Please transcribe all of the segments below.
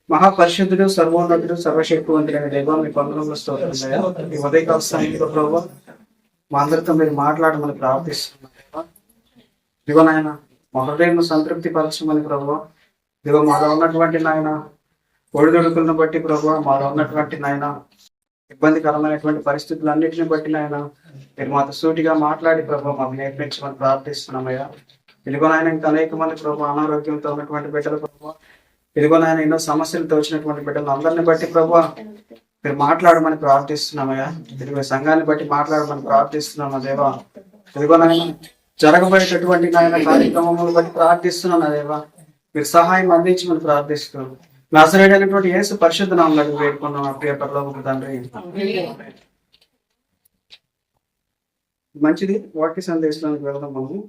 మహాపరిశుద్ధుడు, సర్వోన్నతుడు, సర్వశక్తివంతుడైన దేవ మీ కొందరంలో స్తోత్రమయ్యా. ఈ ఉదయకాల సమయంలో ప్రభావ మా అందరితో మీరు మాట్లాడమని ప్రార్థిస్తున్నాం. ఇదిగో నాయన మా హృదయం సంతృప్తి పరచమని ప్రభావ, ఇదిగో మాలో ఉన్నటువంటి నాయన ఒడిదుడుకులను బట్టి ప్రభావ, మాలో ఉన్నటువంటి నాయన ఇబ్బందికరమైనటువంటి పరిస్థితులన్నింటిని బట్టి నాయన మీరు మాతో సూటిగా మాట్లాడి ప్రభావ మాకు నేర్పించమని ప్రార్థిస్తున్నామయ్యా. ఇదిగో నాయన ఇంకా అనేక మంది ప్రభావ అనారోగ్యంతో ఉన్నటువంటి బిడ్డలు ప్రభావ, ఇదిగో నాయన ఎన్నో సమస్యలతో వచ్చినటువంటి బిడ్డలు అందరిని బట్టి ప్రభావ మీరు మాట్లాడమని ప్రార్థిస్తున్నామయ్యా. ఇదిగో సంఘాన్ని బట్టి మాట్లాడమని ప్రార్థిస్తున్నాము దేవా. ఇదిగో నాయన జరగబోయేటటువంటి నాయన కార్యక్రమములను బట్టి ప్రార్థిస్తున్నాను దేవా, మీరు సహాయం అందించమని ప్రార్థిస్తున్నాను. నజరేయుడైనటువంటి యేసు పరిశుద్ధ నామములో వేడుకున్నాం ప్రియ పరలోకపు తండ్రి. మంచిది, వాక్య సందేశానికి వెళ్దాం. మనము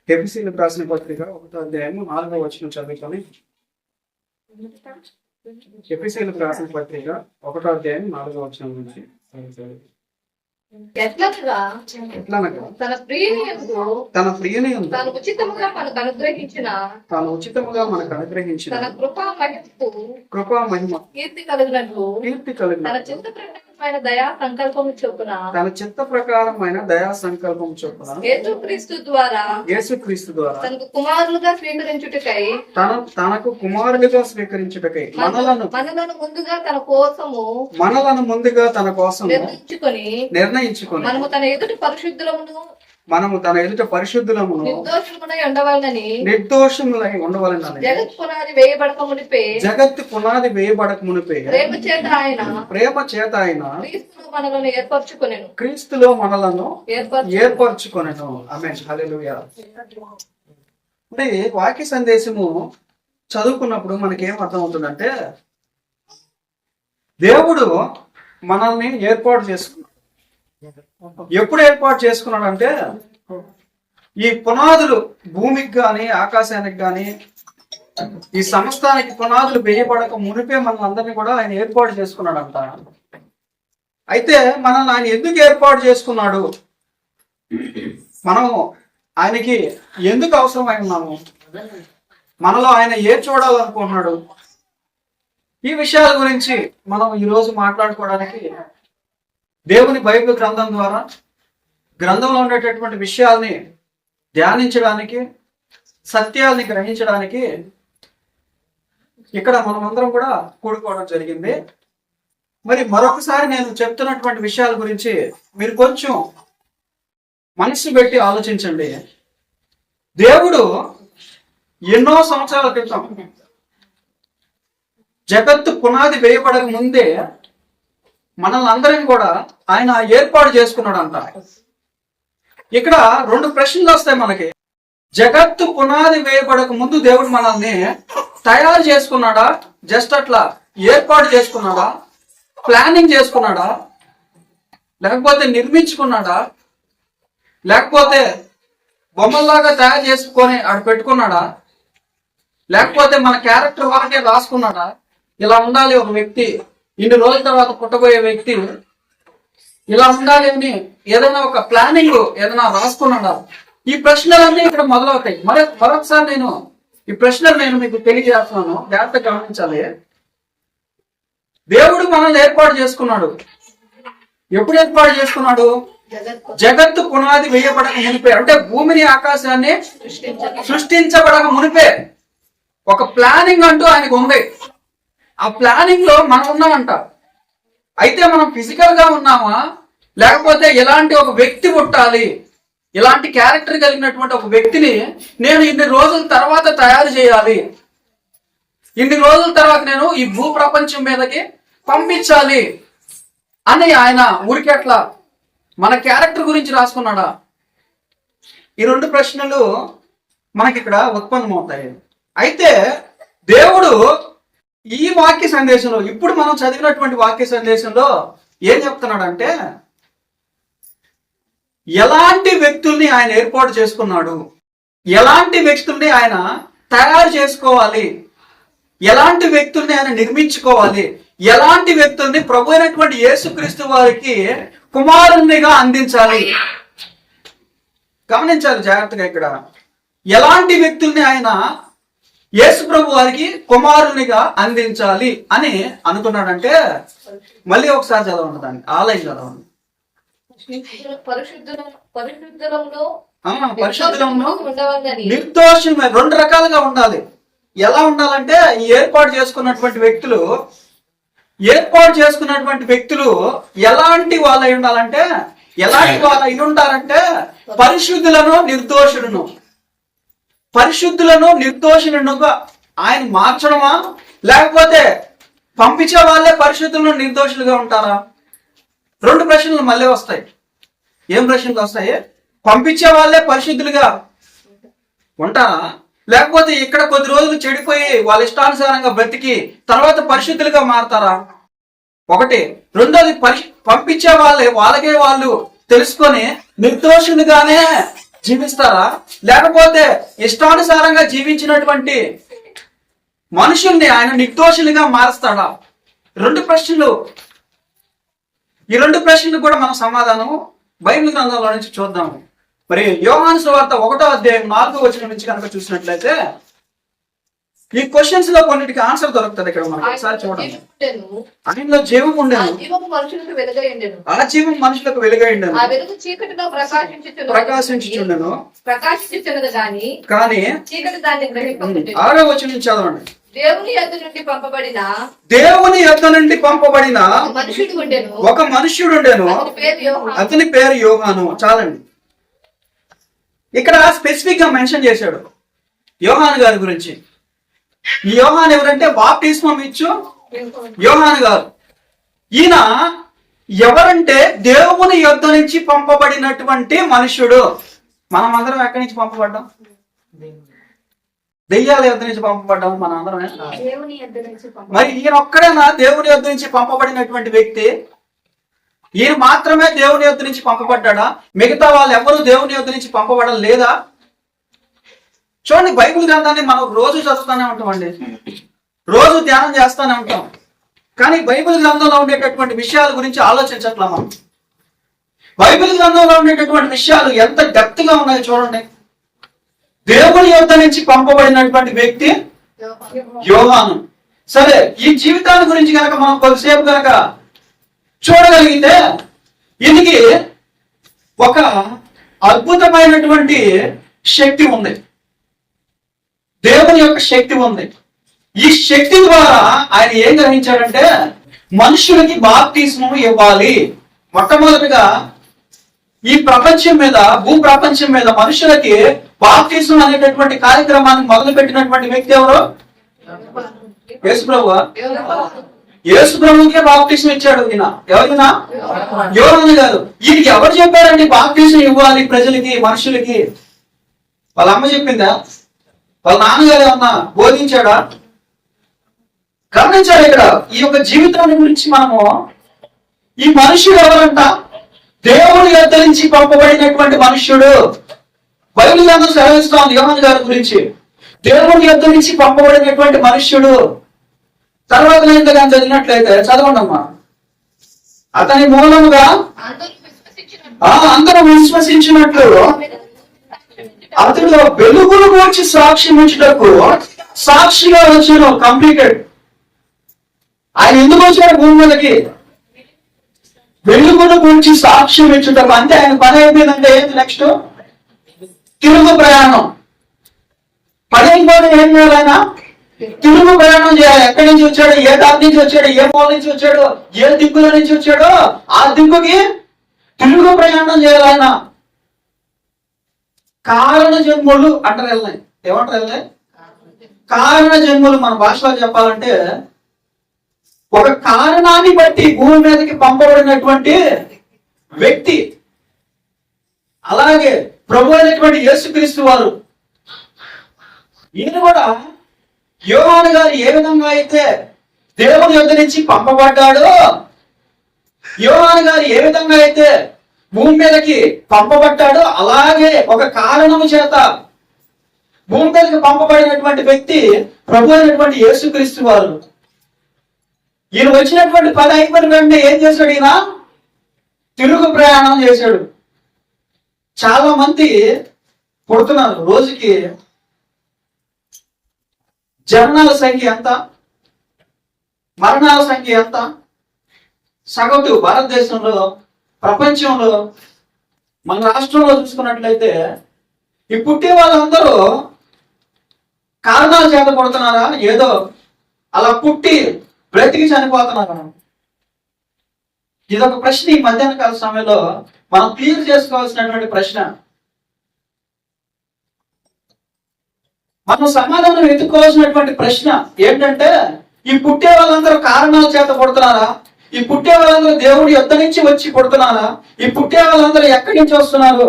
ఎఫెసీయులకు రాసిన పత్రిక 1వ అధ్యాయం 4వ వచనం చదువుకొని. ఎఫెసీయులకు రాసిన పత్రిక 1వ అధ్యాయం 4వ వచనం నుంచి ఎట్లనగా తన ప్రియుని తాను ఉచితముగా మనకు అనుగ్రహించిన తన కృపా మహిమ కీర్తి కలిగినట్లు తన చిత్త ప్రకారమైన దయా సంకల్పం చొప్పున యేసుక్రీస్తు ద్వారా తనకు కుమారులుగా స్వీకరించుటకై మనలను ముందుగా తన కోసం నిర్ణయించుకొని మనము తన ఎదుట పరిశుద్ధులమును నిర్దోషములై ఉండవాలని జగత్తు పునాది వేయబడక మునిపే ప్రేమ చేత ఆయన క్రీస్తులో మనలను ఏర్పరచుకొనెను. ఆమేన్, హల్లెలూయా. అంటే వాక్య సందేశము చదువుకున్నప్పుడు మనకేం అర్థం అవుతుందంటే, దేవుడు మనల్ని ఏర్పాటు చేసుకున్నాడు. ఎప్పుడు ఏర్పాటు చేసుకున్నాడంటే, ఈ పునాదులు భూమికి గాని ఆకాశానికి గాని ఈ సమస్తానికి పునాదులు వేయబడక మునిపే మన అందరినీ కూడా ఆయన ఏర్పాటు చేసుకున్నాడంట. అయితే మనల్ని ఆయన ఎందుకు ఏర్పాటు చేసుకున్నాడు, మనం ఆయనకి ఎందుకు అవసరమై ఉన్నాము, మనలో ఆయన ఏ చూడాలనుకుంటున్నాడు, ఈ విషయాల గురించి మనం ఈరోజు మాట్లాడుకోవడానికి దేవుని బైబిల్ గ్రంథం ద్వారా గ్రంథంలో ఉండేటటువంటి విషయాల్ని ధ్యానించడానికి, సత్యాల్ని గ్రహించడానికి ఇక్కడ మనం అందరం కూడా కూడుకోవడం జరిగింది. మరి మరొకసారి నేను చెప్తున్నటువంటి విషయాల గురించి మీరు కొంచెం మనసు పెట్టి ఆలోచించండి. దేవుడు ఎన్నో సంవత్సరాల క్రితం జగత్తు పునాది వేయబడక ముందే మనల్ని అందరిని కూడా ఆయన ఏర్పాటు చేసుకున్నాడంట. ఇక్కడ 2 ప్రశ్నలు వస్తాయి మనకి. జగత్తు పునాది వేయబడక ముందు దేవుడు మనల్ని తయారు చేసుకున్నాడా, జస్ట్ అట్లా ఏర్పాటు చేసుకున్నాడా, ప్లానింగ్ చేసుకున్నాడా, లేకపోతే నిర్మించుకున్నాడా, లేకపోతే బొమ్మల్లాగా తయారు చేసుకొని ఆడ పెట్టుకున్నాడా, లేకపోతే మన క్యారెక్టర్ వరకే రాసుకున్నాడా, ఇలా ఉండాలి ఒక వ్యక్తి, ఇన్ని రోజుల తర్వాత పుట్టబోయే వ్యక్తి ఇలా ఉండాలి అని ఏదైనా ఒక ప్లానింగ్ ఏదైనా రాసుకున్నాడా? ఈ ప్రశ్నలన్నీ ఇక్కడ మొదలవుతాయి. మరొకసారి నేను ఈ ప్రశ్నలు మీకు తెలియజేస్తున్నాను, జాగ్రత్తగా గమనించాలి. దేవుడు మనల్ని ఏర్పాటు చేసుకున్నాడు. ఎప్పుడు ఏర్పాటు చేసుకున్నాడు? జగత్తు పునాది వేయబడక మునిపే, అంటే భూమిని ఆకాశాన్ని సృష్టించబడక మునిపే ఒక ప్లానింగ్ అంటూ ఆయనకు ఉంది. ఆ ప్లానింగ్ లో మనం ఉన్నామంట. అయితే మనం ఫిజికల్ గా ఉన్నామా, లేకపోతే ఎలాంటి ఒక వ్యక్తి పుట్టాలి, ఇలాంటి క్యారెక్టర్ కలిగినటువంటి ఒక వ్యక్తిని నేను ఇన్ని రోజుల తర్వాత తయారు చేయాలి, ఇన్ని రోజుల తర్వాత నేను ఈ భూ ప్రపంచం మీదకి పంపించాలి అని ఆయన ఊరికేట్లా మన క్యారెక్టర్ గురించి రాసుకున్నాడా? ఈ 2 ప్రశ్నలు మనకి ఇక్కడ ఉత్పన్నమవుతాయి. అయితే దేవుడు ఈ వాక్య సందేశంలో, ఇప్పుడు మనం చదివినటువంటి వాక్య సందేశంలో ఏం చెప్తున్నాడంటే, ఎలాంటి వ్యక్తుల్ని ఆయన ఏర్పాటు చేసుకున్నాడు, ఎలాంటి వ్యక్తుల్ని ఆయన తయారు చేసుకోవాలి, ఎలాంటి వ్యక్తుల్ని ఆయన నిర్మించుకోవాలి, ఎలాంటి వ్యక్తుల్ని ప్రభు అయినటువంటి యేసుక్రీస్తు వారికి కుమారునిగా అందించాలి. గమనించాలి జాగ్రత్తగా. ఇక్కడ ఎలాంటి వ్యక్తుల్ని ఆయన యేసు ప్రభు వారికి కుమారునిగా అందించాలి అని అనుకున్నాడంటే మళ్ళీ ఒకసారి చదవండి, దాన్ని ఆలయం చదవండి. పరిశుద్ధంలో నిర్దోషమే. రెండు రకాలుగా ఉండాలి. ఎలా ఉండాలంటే ఈ ఏర్పాటు చేసుకున్నటువంటి వ్యక్తులు ఎలాంటి వాళ్ళు అయి ఉండాలంటే, ఎలాంటి వాళ్ళు అయి ఉంటారంటే పరిశుద్ధులను నిర్దోషులనుగా ఆయన మార్చడమా, లేకపోతే పంపించే వాళ్ళే పరిశుద్ధులను నిర్దోషులుగా ఉంటారా? రెండు ప్రశ్నలు మళ్ళీ వస్తాయి. ఏం ప్రశ్నలు వస్తాయి? పంపించే వాళ్ళే పరిశుద్ధులుగా ఉంటారా, లేకపోతే ఇక్కడ కొద్ది రోజులు చెడిపోయి వాళ్ళ ఇష్టానుసారంగా బ్రతికి తర్వాత పరిశుద్ధులుగా మారతారా? ఒకటి. రెండోది, పంపించే వాళ్ళకే వాళ్ళు తెలుసుకొని నిర్దోషులుగానే జీవిస్తారా, లేకపోతే ఇష్టానుసారంగా జీవించినటువంటి మనుషుల్ని ఆయన నిర్దోషులుగా మారుస్తాడా? రెండు ప్రశ్నలు. ఈ రెండు ప్రశ్నలు కూడా మనం సమాధానం బైబిల్ గ్రంథంలో నుంచి చూద్దాము. మరి యోహాను సువార్త 1వ అధ్యాయం 4వ వచనం నుంచి కనుక చూసినట్లయితే ఈ క్వశ్చన్స్ లో కొన్నిటికి ఆన్సర్ దొరుకుతుంది. ఇక్కడ మనం ఒకసారి చూడండి. ఆయనలో జీవం ఉండేను, ఆ జీవం మనుషులకు వెలుగైండెను, ప్రకాశించుచుండెను, కానీ 6వ వచనం చదవండి. దేవుని యొద్ద నుండి పంపబడిన ఒక మనుష్యుడు ఉండెను, అతని పేరు యోహాను. చాలండి. ఇక్కడ స్పెసిఫిక్ గా మెన్షన్ చేశాడు యోహాను గారి గురించి. ఈ యోహాను ఎవరంటే బాప్టిస్మం ఇచ్చు యోహాను గారు. ఈయన ఎవరంటే దేవుని యొద్ద నుంచి పంపబడినటువంటి మనుష్యుడు. మనం అందరం ఎక్కడి నుంచి పంపబడ్డాం? దెయ్యాల యొద్ద నుంచి పంపబడ్డాం మనం అందరమే. మరి ఈయన ఒక్కడేనా దేవుని యొద్ద నుంచి పంపబడినటువంటి వ్యక్తి? ఈయన మాత్రమే దేవుని యొద్ద నుంచి పంపబడ్డా? మిగతా వాళ్ళు ఎవరు దేవుని యొద్ద నుంచి పంపబడడం లేదా? చూడండి, బైబిల్ గ్రంథాన్ని మనం రోజు చదువుతూనే ఉంటామండి, రోజు ధ్యానం చేస్తూనే ఉంటాం. కానీ బైబిల్ గ్రంథంలో ఉండేటటువంటి విషయాల గురించి ఆలోచించట్లా మనం. బైబిల్ గ్రంథంలో ఉండేటటువంటి విషయాలు ఎంత డెప్త్ గా ఉన్నాయో చూడండి. దేవుని యొద్ద నుంచి పంపబడినటువంటి వ్యక్తి యోహాను. సరే, ఈ జీవితాన్ని గురించి కనుక మనం కొద్దిసేపు కనుక చూడగలిగితే ఈయనకి ఒక అద్భుతమైనటువంటి శక్తి ఉంది, దేవుని యొక్క శక్తి ఉంది. ఈ శక్తి ద్వారా ఆయన ఏం గ్రహించాడంటే మనుషులకి బాప్తిస్మం ఇవ్వాలి. మొట్టమొదటిగా ఈ ప్రపంచం మీద, భూప్రపంచం మీద మనుషులకి బాప్తిస్మం అనేటటువంటి కార్యక్రమాన్ని మొదలు పెట్టినటువంటి వ్యక్తి ఎవరు? యేసుప్రభు. యేసుప్రభుకే బాప్తిస్మం ఇచ్చాడు ఈయన. ఎవరైనా యోహాను గారు. ఈయనకి ఎవరు చెప్పారండి బాప్తిస్మం ఇవ్వాలి ప్రజలకి, మనుషులకి? వాళ్ళ అమ్మ చెప్పిందా? వాళ్ళ నాన్నగారు ఏమన్నా బోధించాడా? గమనించాడు ఇక్కడ ఈ యొక్క జీవితాన్ని గురించి మనము. ఈ మనుష్యుడు ఎవరంట? దేవుని యొద్ద నుంచి పంపబడినటువంటి మనుష్యుడు. బైబిల్ గ్రంథం సెలవిస్తోంది యోహాను గారి గురించి. దేవుని యొద్ద నుంచి పంపబడినటువంటి మనుష్యుడు. తర్వాత నేను చదివినట్లయితే చదవండి అమ్మా. అతని మూలముగా అందరూ విశ్వసించినట్లు అతడు వెలుగును గురించి సాక్ష్యం ఇచ్చుటకు సాక్షిగా వచ్చాను. కంప్లీటెడ్. ఆయన ఎందుకు వచ్చాడు భూమి మీదకి? వెలుగును గురించి సాక్ష్యం ఇచ్చుటకు. అంటే ఆయన పని అయిపోయిందంటే ఏంటి? నెక్స్ట్ తిరుగు ప్రయాణం. పని అయిపోయిన ఏం చేయాలి ఆయన? తిరుగు ప్రయాణం చేయాలి. ఎక్కడి నుంచి వచ్చాడు, ఏ దారి నుంచి వచ్చాడు, ఏ మూల నుంచి వచ్చాడు, ఏ దిక్కుల నుంచి వచ్చాడో ఆ దిక్కుకి తిరుగు ప్రయాణం చేయాలి ఆయన. కారణ జన్ములు అంటారు వెళ్ళినాయి. ఏమంటారు వెళ్ళినాయి? కారణ జన్ములు. మన భాషలో చెప్పాలంటే ఒక కారణాన్ని బట్టి భూమి మీదకి పంపబడినటువంటి వ్యక్తి. అలాగే ప్రభు అయినటువంటి యేసుక్రీస్తు వారు, ఈయన కూడా యోహాను గారు ఏ విధంగా అయితే దేవుని యొద్ద నుంచి పంపబడ్డాడో, యోహాను గారు ఏ విధంగా అయితే భూమి మీదకి పంపబడ్డాడో, అలాగే ఒక కారణము చేత భూమి మీదకి పంపబడినటువంటి వ్యక్తి ప్రభు అయినటువంటి యేసుక్రీస్తు వారు. ఈయన వచ్చినటువంటి పని అయిపోయిన వెంటనే ఏం చేశాడు? ఈయన తిరుగు ప్రయాణం చేశాడు. చాలా మంది పుడుతున్నారు. రోజుకి జననాల సంఖ్య ఎంత, మరణాల సంఖ్య ఎంత, సగటు భారతదేశంలో, ప్రపంచంలో, మన రాష్ట్రంలో చూసుకున్నట్లయితే ఈ పుట్టే వాళ్ళందరూ కారణాల చేత పడుతున్నారా, ఏదో అలా పుట్టి బ్రతికి చనిపోతున్నారా? ఇదొక ప్రశ్న ఈ మధ్యాహ్న కాల సమయంలో మనం క్లియర్ చేసుకోవాల్సినటువంటి ప్రశ్న. మనం సమాధానం వెతుక్కోవాల్సినటువంటి ప్రశ్న ఏంటంటే, ఈ పుట్టే వాళ్ళందరూ కారణాల చేత పడుతున్నారా? ఈ పుట్టే వాళ్ళందరూ దేవుడి యొద్ద నుంచి వచ్చి పుడుతున్నారా? ఈ పుట్టే వాళ్ళందరూ ఎక్కడి నుంచి వస్తున్నారు?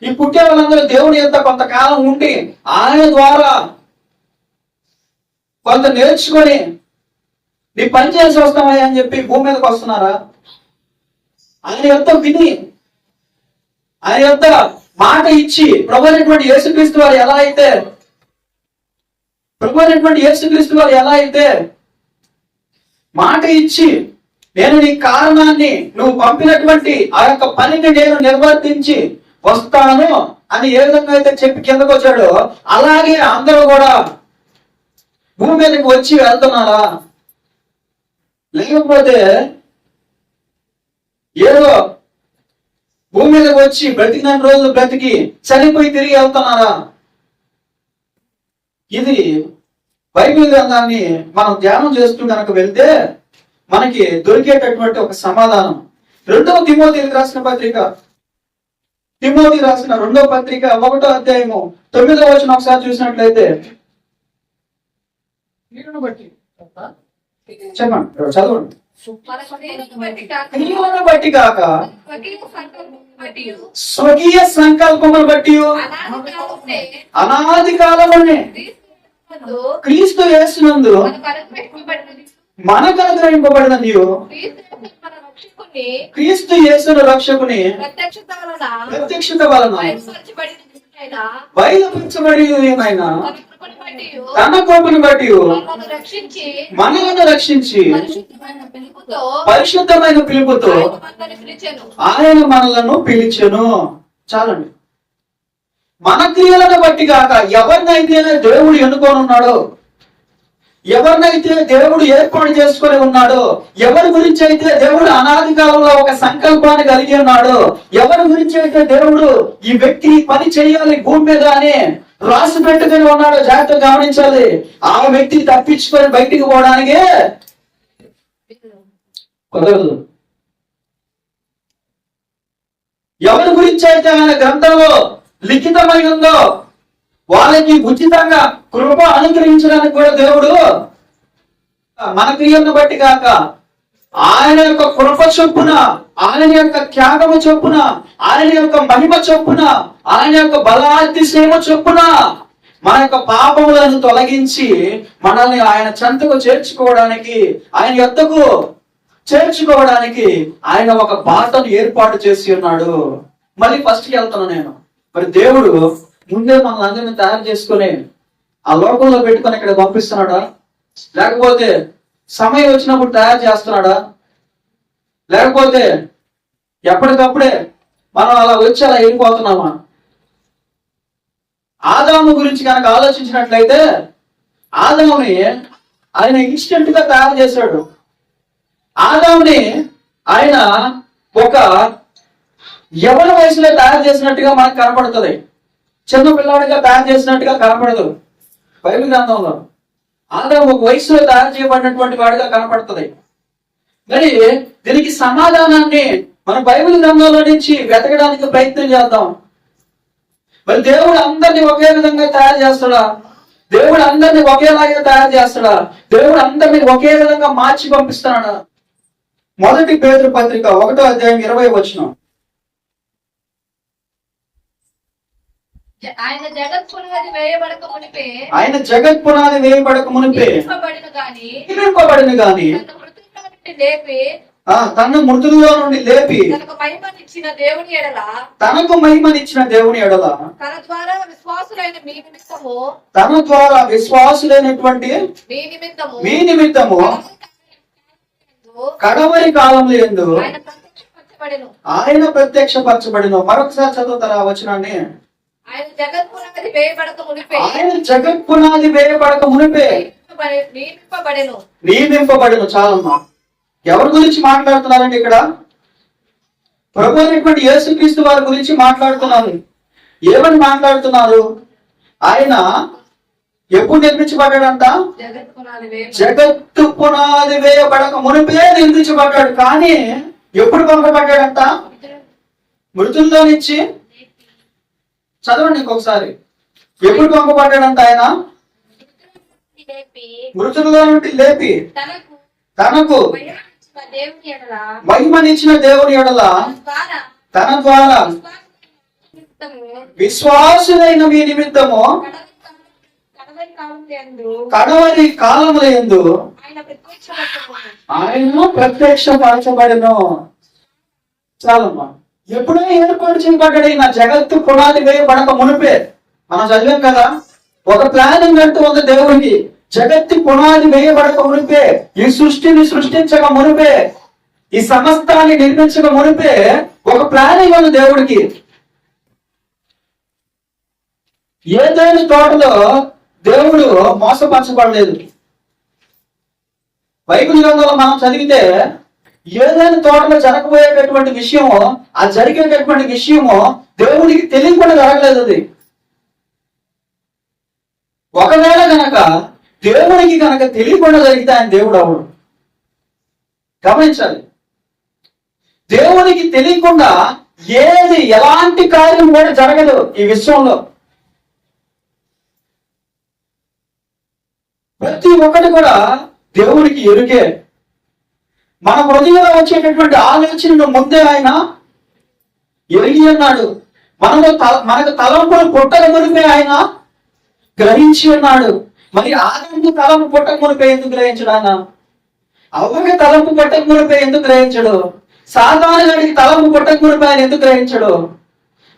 ఈ పుట్టే వాళ్ళందరూ దేవుడి యొద్ద కొంతకాలం ఉండి ఆయన ద్వారా కొంత నేర్చుకొని నీ పని చేసి వస్తామయ్యా అని చెప్పి భూమి మీదకి వస్తున్నారా? ఆయన యొక్క విని, ఆయన యొక్క మాట ఇచ్చి ప్రభు అయినటువంటి యేసుక్రీస్తు వారు ఎలా అయితే మాట ఇచ్చి నేను నీ కారణాన్ని, నువ్వు పంపినటువంటి ఆ యొక్క పనిని నేను నిర్వర్తించి వస్తాను అని ఏ విధంగా అయితే చెప్పి కిందకు వచ్చాడో, అలాగే అందరూ కూడా భూమి మీదకి వచ్చి వెళ్తున్నారా? లేకపోతే ఏదో భూమి మీదకి వచ్చి బ్రతికిన రోజులు బ్రతికి చనిపోయి తిరిగి వెళ్తున్నారా? ఇది బైబిల్ గ్రంథాన్ని మనం ధ్యానం చేస్తూ కనుక వెళ్తే మనకి దొరికేటటువంటి ఒక సమాధానం. 2వ తిమోతికి రాసిన పత్రిక, తిమోతి రాసిన 2వ పత్రిక 1వ అధ్యాయము 9వ వచనం ఒకసారి చూసినట్లయితే, చెప్పండి, చదవండి. క్రియలను బట్టి కాక స్వకీయ సంకల్పమును బట్టి అనాది కాలమునే క్రీస్తు యేసునందు మనకు అనుగ్రహింపబడినది క్రీస్తు యేసును రక్షకుని ప్రత్యక్షత వలన బయలుపరచబడి తన కృపను బట్టి మనలను రక్షించి పరిశుద్ధమైన పిలుపుతో ఆయన మనలను పిలిచెను. చాలండి. మన క్రియలను బట్టి కాక ఎవరినైతే దేవుడు ఎన్నుకోనున్నాడో, ఎవరినైతే దేవుడు ఏర్పాటు చేసుకొని ఉన్నాడో, ఎవరి గురించి అయితే దేవుడు అనాది కాలంలో ఒక సంకల్పాన్ని కలిగి ఉన్నాడో, ఎవరి గురించి అయితే దేవుడు ఈ వ్యక్తి పని చేయాలి భూమి మీద అని రాసి పెట్టుకుని ఉన్నాడో, జాగ్రత్తగా గమనించాలి. ఆ వ్యక్తి తప్పించుకొని బయటికి పోవడానికే కుదరదు. ఎవరి గురించి అయితే ఆయన గ్రంథంలో లిఖితమై ఉందో వాళ్ళకి ఉచితంగా కృప అనుగ్రహించడానికి కూడా దేవుడు మన క్రియలను బట్టి కాక ఆయన యొక్క కృప చొప్పున, ఆయన యొక్క త్యాగము చొప్పున, ఆయన యొక్క మహిమ చొప్పున, ఆయన యొక్క బలాతిశయమ చొప్పున మన యొక్క పాపములను తొలగించి మనల్ని ఆయన చెంతకు చేర్చుకోవడానికి, ఆయన యొద్దకు చేర్చుకోవడానికి ఆయన ఒక బాటను ఏర్పాటు చేసి ఉన్నాడు. మళ్ళీ ఫస్ట్కి వెళ్తాను నేను. మరి దేవుడు ముందే మనల్ని అందరినీ తయారు చేసుకుని ఆ లోకంలో పెట్టుకొని ఇక్కడ పంపిస్తున్నాడా, లేకపోతే సమయం వచ్చినప్పుడు తయారు చేస్తున్నాడా, లేకపోతే ఎప్పటికప్పుడే మనం అలా వచ్చి అలా వెళ్ళిపోతున్నామా? ఆదాము గురించి కనుక ఆలోచించినట్లయితే ఆదాముని ఆయన ఇన్స్టెంట్ గా తయారు చేశాడు. ఆదాముని ఆయన ఒక యవన వయసులో తయారు చేసినట్టుగా మనకు కనపడుతుంది. చిన్న పిల్లవాడిగా తయారు చేసినట్టుగా కనపడదు బైబిల్ గ్రంథంలో. ఆదాము ఒక వయసులో తయారు చేయబడినటువంటి వాడిగా కనపడుతుంది. మరి దీనికి సమాధానాన్ని మన బైబిల్ గ్రంథంలో నుంచి వెతకడానికి ప్రయత్నం చేద్దాం. మరి దేవుడు అందరినీ ఒకే విధంగా తయారు చేస్తాడా? దేవుడు అందరినీ ఒకేలాగా తయారు చేస్తాడా? దేవుడు అందరినీ ఒకే విధంగా మార్చి పంపిస్తున్నాడా? 1 పేతురు పత్రిక 1వ అధ్యాయం 20వ వచనం. ఆయన జగత్ పునాది వేయబడక మునిపే నియమింపబడిన గాని తన మృతుల్లో నుండి లేపి తనకు మహిమనిచ్చిన దేవుని ఎడల తన ద్వారా విశ్వాసులైనటువంటి మీ నిమిత్తము కడవరి కాలంలో యందు ఆయన ప్రత్యక్షపరచబడిన. మరొకసారి చదువుతారా వచనాన్ని? ఆయన జగత్ పునాది వేయబడక మునిపే ఆయన జగత్ పునాది వేయబడక మునిపే నియమింపబడెను. నియమింపబడిన. చాలమ్మా. ఎవరి గురించి మాట్లాడుతున్నారండి ఇక్కడ? ప్రభు అయినటువంటి యేసుక్రీస్తు వారి గురించి మాట్లాడుతున్నారు. ఏమని మాట్లాడుతున్నారు? ఆయన ఎప్పుడు నిర్మించబడ్డాడంట? జగత్ పునాది వేయబడక జగత్తు పునాది వేయబడక మునిపే నిర్మించబడ్డాడు. కానీ ఎప్పుడు పంపబడ్డాడంట? మృతుల్లో నుంచి. చదవండి ఇంకొకసారి. ఎప్పుడు పంపబడ్డాడంట ఆయన? లేపి మృతుల్లో నుండి లేపి తనకు మహిమనిచ్చిన దేవుని ఎడల మహిమనిచ్చిన దేవుని ఎడల ద్వారా తన ద్వారా నిమిత్తము విశ్వాసులైన మీ నిమిత్తము కడవరి కాలములందు కడవరి కాలములందు ఆయన ప్రత్యక్షపరచబడెను. ఆయన ప్రత్యక్షపరచబడెను. చాలమ్మా. ఎప్పుడో ఏర్పాటు చేయబడ్డాడు ఈయన జగత్తు పునాది వేయబడక మునిపే. మనం చదివాం కదా, ఒక ప్లానింగ్ అంటూ ఉంది దేవుడికి. జగత్తు పునాది వేయబడక మునిపే, ఈ సృష్టిని సృష్టించక మునిపే, ఈ సమస్తాన్ని నిర్మించక మునిపే ఒక ప్లానింగ్ ఉంది దేవుడికి. ఏదైనా తోటలో దేవుడు మోసపరచబడలేదు. బైబిల్ గ్రంథంలో మనం చదివితే ఏదైనా తోటలో జరగబోయేటటువంటి విషయము, ఆ జరిగేటటువంటి విషయము దేవుడికి తెలియకుండా జరగలేదు. అది ఒకవేళ గనక దేవుడికి గనక తెలియకుండా జరిగితే ఆయన దేవుడు అవడు. గమనించాలి. దేవునికి తెలియకుండా ఏది ఎలాంటి కార్యం కూడా జరగదు ఈ విశ్వంలో. ప్రతి ఒక్కటి కూడా దేవుడికి ఎరుకే. మన హృదయంలో వచ్చేటటువంటి ఆలోచనను ముందే ఆయన ఎరిగి ఉన్నాడు. మనకు తలంపులు పుట్టక మునిపే ఆయన గ్రహించి ఉన్నాడు. మరి ఆదాము తలంపు పుట్టక మునిపే ఎందుకు గ్రహించడు ఆయన? అవ్వకి తలంపు పుట్టక మునిపే ఎందుకు గ్రహించడు? సాతాను గారికి తలంపు పుట్టక మునిపే ఆయన ఎందుకు గ్రహించడు?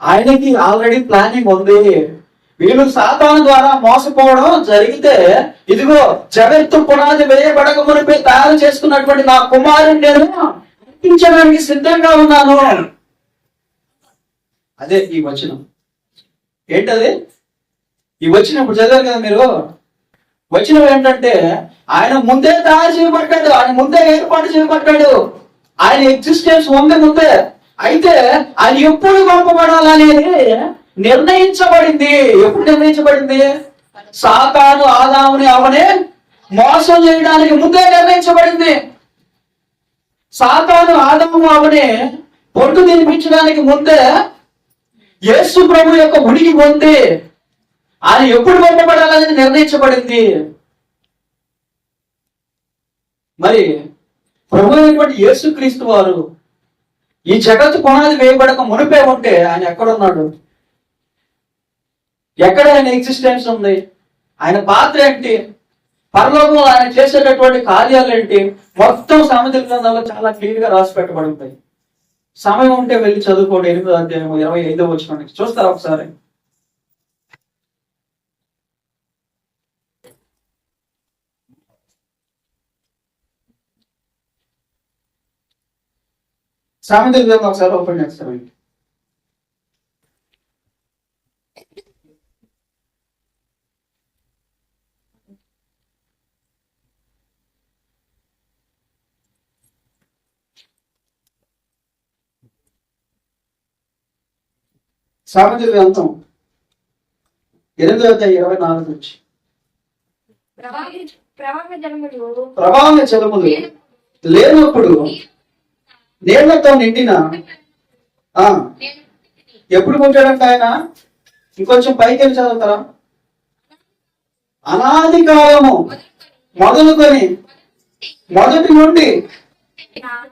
ఆయనకి ఆల్రెడీ ప్లానింగ్ ఉంది. వీళ్ళు సాతాను ద్వారా మోసపోవడం జరిగితే, ఇదిగో జగత్తు పునాది వేయబడక మునిపే తయారు చేసుకున్నటువంటి నా కుమారుని నేను అర్పించడానికి సిద్ధంగా ఉన్నాను. అదే ఈ వచనం. ఏంటది? ఈ వచనం ఇప్పుడు చదివారు కదా మీరు. వచనం ఏంటంటే, ఆయన ముందే తయారు చేయబడ్డాడు, ఆయన ముందే ఏర్పాటు చేయబడ్డాడు, ఆయన ఎగ్జిస్టెన్స్ ఉంది ముందే. అయితే ఆయన ఎప్పుడు పంపబడాలనేది నిర్ణయించబడింది. ఎప్పుడు నిర్ణయించబడింది? సాతాను ఆదాముని అవనే మోసం చేయడానికి ముందే నిర్ణయించబడింది. సాతాను ఆదాము అవనే పొట్టు తినిపించడానికి ముందే యేసు ప్రభు యొక్క ఉనికి పొంది ఆయన ఎప్పుడు పంపబడాలనేది నిర్ణయించబడింది. మరి ప్రభు అయినటువంటి యేసుక్రీస్తు వారు ఈ జగత్తు పునాది వేయబడక మునిపే ఉంటే ఆయన ఎక్కడున్నాడు? ఎక్కడ ఆయన ఎగ్జిస్టెన్స్ ఉంది? ఆయన పాత్ర ఏంటి? పరలోకంలో ఆయన చేసేటటువంటి కార్యాలు ఏంటి? మొత్తం సామెతల గ్రంథంలో చాలా క్లియర్ గా రాసి పెట్టబడి ఉంటాయి. సమయం ఉంటే వెళ్ళి చదువుకోండి. 8వ అధ్యాయం 25వ వచనం చూస్తారా ఒకసారి? సామెతల గ్రంథం ఒకసారి ఓపెన్ చేస్తారండి. సామెతల గ్రంథం 8వ అధ్యాయం 24 నుంచి. ప్రవాహ జలములు లేనప్పుడు నీళ్లతో నిండిన ఎప్పుడు పుట్టాడంట ఆయన? ఇంకొంచెం పైకి వెళ్ళి చదువుతారా? అనాది కాలము మొదలుకొని మొదటి నుండి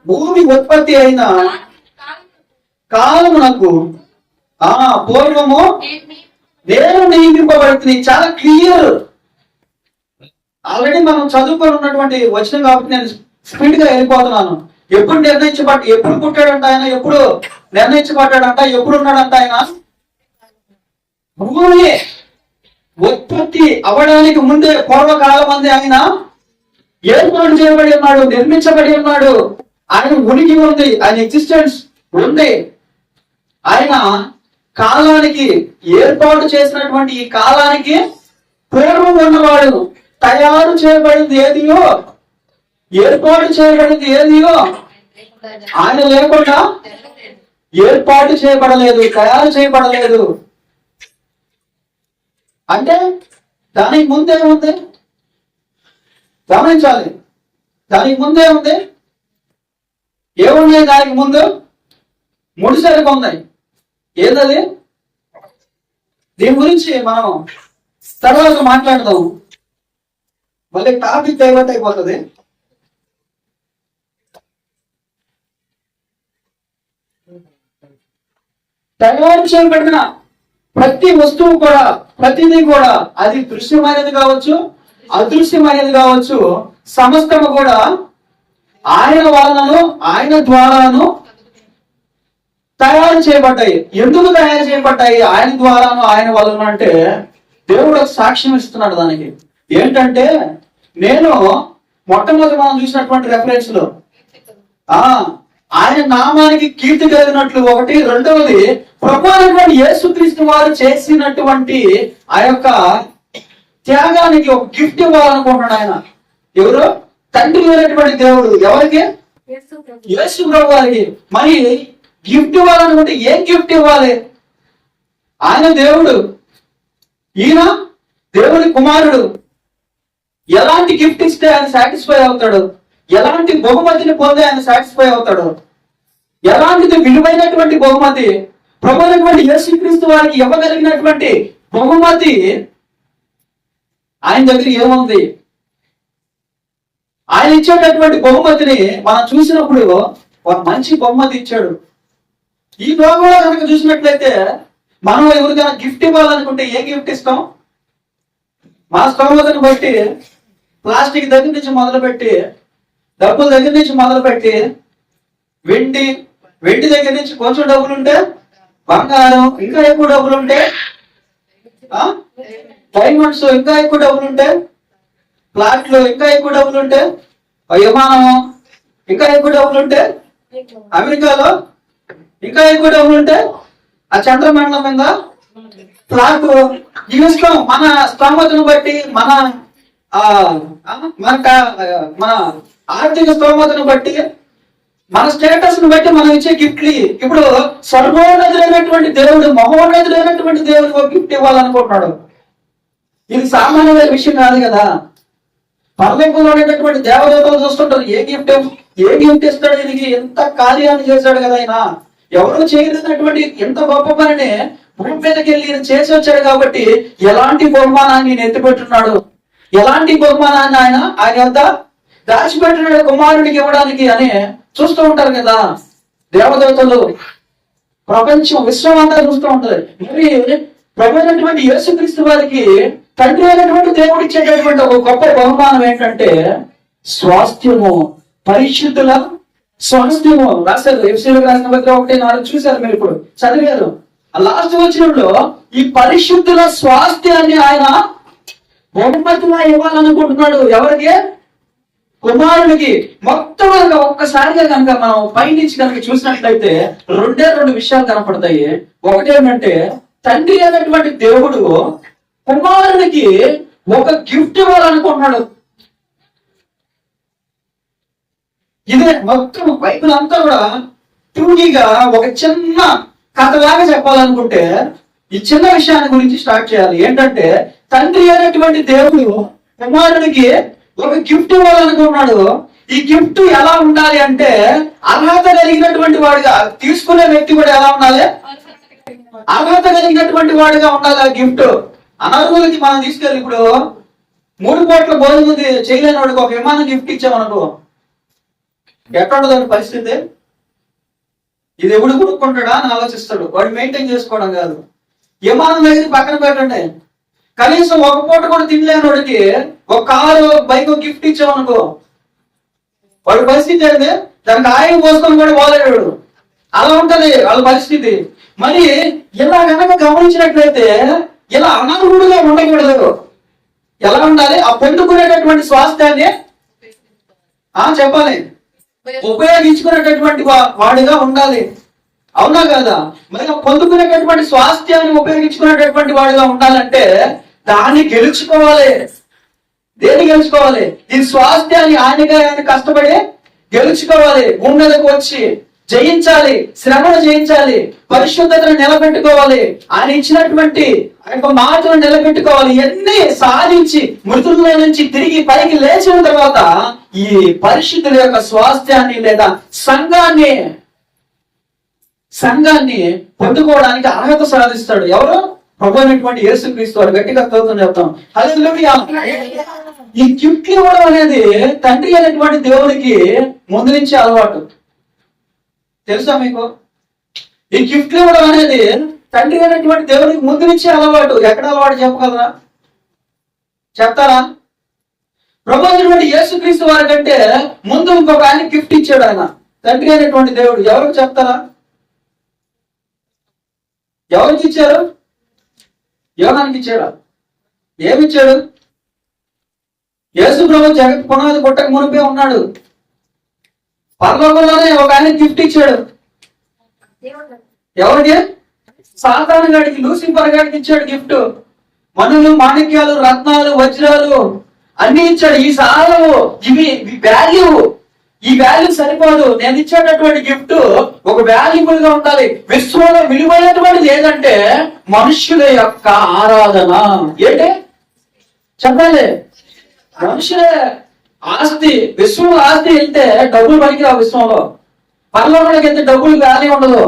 భూమి ఉత్పత్తి అయిన కాలమునకు పూర్వము నేను నియమింపబడుతుంది. చాలా క్లియర్. ఆల్రెడీ మనం చదువుకొని ఉన్నటువంటి వచనం కాబట్టి నేను స్పీడ్ గా వెళ్ళిపోతున్నాను. ఎప్పుడు పుట్టాడంట ఆయన? ఎప్పుడు నిర్ణయించబడ్డాడంట? ఎప్పుడు ఉన్నాడంట ఆయన? భూమి ఉత్పత్తి అవ్వడానికి ముందే పూర్వకాలం అందే ఆయన ఏర్పాటు చేయబడి ఉన్నాడు, నిర్మించబడి ఉన్నాడు. ఆయన ఉనికి ఉంది, ఆయన ఎగ్జిస్టెన్స్ ఉంది. ఆయన కాలానికి ఏర్పాటు చేసినటువంటి ఈ కాలానికి పూర్వం ఉన్నవాడు తయారు చేయబడింది ఏదియో, ఏర్పాటు చేయబడింది ఏదియో ఆయన లేకుండా ఏర్పాటు చేయబడలేదు, తయారు చేయబడలేదు. అంటే దానికి ముందే ఉంది, గమనించాలి. దానికి ముందే ఉంది. ఏమున్నాయి దానికి ముందు? ముడిసరుకు ఉన్నాయి. ఏదది? దీని గురించి మనం తర్వాత మాట్లాడదాం. మళ్ళీ టాపిక్ డైవర్ట్ అయిపోతుంది. తయారు చేయబడిన ప్రతి వస్తువు కూడా, ప్రతిదీ కూడా, అది దృశ్యమైనది కావచ్చు, అదృశ్యమైనది కావచ్చు, సమస్తము కూడా ఆయన వలనను ఆయన ద్వారాను తయారు చేయబడ్డాయి. ఎందుకు తయారు చేయబడ్డాయి? ఆయన ద్వారాను ఆయన వలన అంటే దేవుడు ఒక సాక్ష్యం ఇస్తున్నాడు దానికి. ఏంటంటే, నేను మొట్టమొదటి మనం చూసినటువంటి రెఫరెన్స్ లో ఆయన నామానికి కీర్తి కలిగినట్లు ఒకటి, రెండవది ప్రభు అయినటువంటి యేసుక్రీస్తు వారు చేసినటువంటి ఆ యొక్క త్యాగానికి ఒక గిఫ్ట్ ఇవ్వాలనుకుంటున్నాడు ఆయన. ఎవరు? తండ్రి అయినటువంటి దేవుడు. ఎవరికి? యేసు ప్రభు వారికి. మరి గిఫ్ట్ ఇవ్వాలనుకుంటే ఏం గిఫ్ట్ ఇవ్వాలి? ఆయన దేవుడు, ఈయన దేవుడి కుమారుడు. ఎలాంటి గిఫ్ట్ ఇస్తే ఆయన సాటిస్ఫై అవుతాడు? ఎలాంటి బహుమతిని పొంది ఆయన సాటిస్ఫై అవుతాడు? ఎలాంటిది విలువైనటువంటి బహుమతి? ప్రభు అయినటువంటి యేసుక్రీస్తు వారికి ఇవ్వగలిగినటువంటి బహుమతి ఆయన దగ్గర ఏముంది? ఆయన ఇచ్చేటటువంటి బహుమతిని మనం చూసినప్పుడు ఒక మంచి బహుమతి ఇచ్చాడు. ఈ లోకంలో కనుక చూసినట్లయితే మనం ఎవరికైనా గిఫ్ట్ ఇవ్వాలనుకుంటే ఏ గిఫ్ట్ ఇస్తాం? మా స్తోమతను బట్టి ప్లాస్టిక్ దగ్గర నుంచి మొదలుపెట్టి, డబ్బుల దగ్గర నుంచి మొదలుపెట్టి, వెండి దగ్గర నుంచి కొంచెం డబ్బులు ఉంటే బంగారం, ఇంకా ఎక్కువ డబ్బులు ఉంటే డైమండ్స్, ఇంకా ఎక్కువ డబ్బులు ఉంటే ప్లాట్లు, ఇంకా ఎక్కువ డబ్బులు ఉంటే విమానం, ఇంకా ఎక్కువ డబ్బులు ఉంటే అమెరికాలో, ఇంకా ఎక్కువ డబ్బులు ఉంటే ఆ చంద్రమండలం మీద ఫ్లాట్ జీవిస్తాం. మన స్తోమతను బట్టి, మన ఆర్థిక స్తోమతను బట్టి, మన స్టేటస్ ను బట్టి మనం ఇచ్చే గిఫ్ట్లు. ఇప్పుడు సర్వోన్నతులైనటువంటి దేవుడు, మహోన్నతులైనటువంటి దేవుడు ఒక గిఫ్ట్ ఇవ్వాలనుకుంటున్నాడు. ఇది సామాన్యమైన విషయం కాదు కదా. పరలోకంలో ఉండేటటువంటి దేవదేవతలు చూస్తుంటారు, ఏ గిఫ్ట్ ఇస్తాడు దీనికి, ఎంత కార్యాన్ని చేశాడు కదా ఆయన. ఎవరు చేయలేనటువంటి ఎంత గొప్ప పనిని భూమి మీదకి వెళ్ళి చేసి వచ్చాడు కాబట్టి ఎలాంటి బహుమానాన్ని నేను ఎత్తిపెట్టున్నాడు, ఎలాంటి బహుమానాన్ని ఆయన వద్ద దాచిపెట్టినాడు కుమారుడికి ఇవ్వడానికి అని చూస్తూ ఉంటారు కదా దేవదేవతలు. ప్రపంచం, విశ్వం అంతా చూస్తూ ఉంటది. మరి ప్రభు అయినటువంటి యేసుక్రీస్తు వారికి తండ్రి అయినటువంటి దేవుడు ఇచ్చేటటువంటి ఒక గొప్ప బహుమానం ఏంటంటే స్వాస్థ్యము, పరిశుద్ధుల స్వాస్థ్యము. రాశారు ఎఫ్సీలకు రాసిన పత్రిక 1:4 చూశారు, మీరు ఇప్పుడు చదివారు. ఆ లాస్ట్ వచనంలో ఈ పరిశుద్ధుల స్వాస్థ్యాన్ని ఆయన బహుమతిగా ఇవ్వాలనుకుంటున్నాడు. ఎవరికి? కుమారుడికి. మొత్తం కనుక ఒక్కసారిగా కనుక మనం పైనుంచి కనుక చూసినట్లయితే రెండు విషయాలు కనపడతాయి. ఒకటి ఏంటంటే, తండ్రి అయినటువంటి దేవుడు కుమారుడికి ఒక గిఫ్ట్ ఇవ్వాలనుకుంటున్నాడు. ఇదే మొత్తం బైబిల్ అంతా కూడా టూకీగా ఒక చిన్న కథలాగా చెప్పాలనుకుంటే ఈ చిన్న విషయాన్ని గురించి స్టార్ట్ చేయాలి. ఏంటంటే, తండ్రి అయినటువంటి దేవుడు కుమారుడికి ఒక గిఫ్ట్ ఇవ్వాలనుకున్నాడు. ఈ గిఫ్ట్ ఎలా ఉండాలి అంటే, అర్హత కలిగినటువంటి వాడుగా, తీసుకునే వ్యక్తి కూడా ఎలా ఉండాలి? అర్హత కలిగినటువంటి వాడుగా ఉండాలి ఆ గిఫ్ట్. అనర్హులకి మనం తీసుకెళ్ళి ఇప్పుడు 3 కోట్ల భోజనం చేయలేని వాడికి ఒక విమానం గిఫ్ట్ ఇచ్చామనుకో, ఎట్లా ఉండదు పరిస్థితి? ఇది ఎవడు కొనుక్కుంటాడా అని ఆలోచిస్తాడు. వాడు మెయింటైన్ చేసుకోవడం కాదు. విమానం దగ్గర పక్కన పెట్టండి, కనీసం ఒక పూట కూడా తినలేని వాడికి ఒక కారు, బైక్ గిఫ్ట్ ఇచ్చామనుకో, వాడి పరిస్థితి ఏంటి? దానికి ఆయన పోసుకొని కూడా పోలేడు. అలా ఉంటది వాళ్ళ పరిస్థితి. మరి ఇలా కనుక గమనించినట్లయితే ఇలా అనర్హుడుగా ఉండకూడదు. ఎలా ఉండాలి? ఆ పొందుకునేటటువంటి స్వాస్థ్యాన్ని చెప్పాలి, ఉపయోగించుకునేటటువంటి వాడిగా ఉండాలి. అవునా కదా? మరి పొందుకునేటటువంటి స్వాస్థ్యాన్ని ఉపయోగించుకునేటటువంటి వాడిగా ఉండాలంటే దాన్ని గెలుచుకోవాలి. దేన్ని గెలుచుకోవాలి? ఈ స్వాస్థ్యాన్ని ఆయన కష్టపడి గెలుచుకోవాలి. భూమి మీదకి వచ్చి జయించాలి, శ్రమను జయించాలి, పరిశుద్ధతను నిలబెట్టుకోవాలి, ఆయన ఇచ్చినటువంటి ఆయన మాటను నిలబెట్టుకోవాలి. ఇవన్నీ సాధించి మృతుల్లో నుంచి తిరిగి పైకి లేచిన తర్వాత ఈ పరిశుద్ధుల యొక్క స్వాస్థ్యాన్ని లేదా సంఘాన్ని పొందుకోవడానికి అర్హత సాధిస్తాడు. ఎవరు? ప్రభు అయినటువంటి యేసుక్రీస్తు వారు. గట్టిగా స్తోత్రం చెప్తాం. హల్లెలూయా. ఈ గిఫ్ట్ ఇవ్వడం అనేది తండ్రి అయినటువంటి దేవునికి ముందు నుంచి అలవాటు. తెలుసా మీకు? ఈ గిఫ్ట్ ఇవ్వడం అనేది తండ్రి అయినటువంటి దేవునికి ముందు నుంచి అలవాటు. ఎక్కడ అలవాటు చెప్పగలరా? చెప్తారా? ప్రభు అయినటువంటి యేసుక్రీస్తు వారి కంటే ముందు ఇంకొక ఆయన గిఫ్ట్ ఇచ్చాడు. ఆయన తండ్రి అయినటువంటి దేవుడు. ఎవరికి చెప్తారా? ఎవరికి ఇచ్చారు? యోహానికి ఇచ్చాడా? ఏమిచ్చాడు? యేసు ప్రభు జగత్ పునాది పుట్టక మునిపే ఉన్నాడు. పరలోకంలోనే ఒక ఆయన గిఫ్ట్ ఇచ్చాడు. ఎవరికి? సాతాను గాడికి, లూసిఫర్ గాడికి ఇచ్చాడు గిఫ్ట్. మనులు, మాణిక్యాలు, రత్నాలు, వజ్రాలు అన్ని ఇచ్చాడు. ఈ సాలవు, ఇవి వాల్యూ. ఈ వాల్యూ సరిపోదు. నేను ఇచ్చేటటువంటి గిఫ్ట్ ఒక వాల్యుబుల్ గా ఉండాలి. విశ్వంలో విలువైనటువంటిది ఏదంటే మనుషుల యొక్క ఆరాధన. ఏంటి చెప్పాలి? మనుషులే ఆస్తి. విశ్వంలో ఆస్తి వెళ్తే డబ్బులు పనికిరావు. విశ్వంలో పరలోకానికి వెళ్తే డబ్బులు వాల్యూ ఉండదు.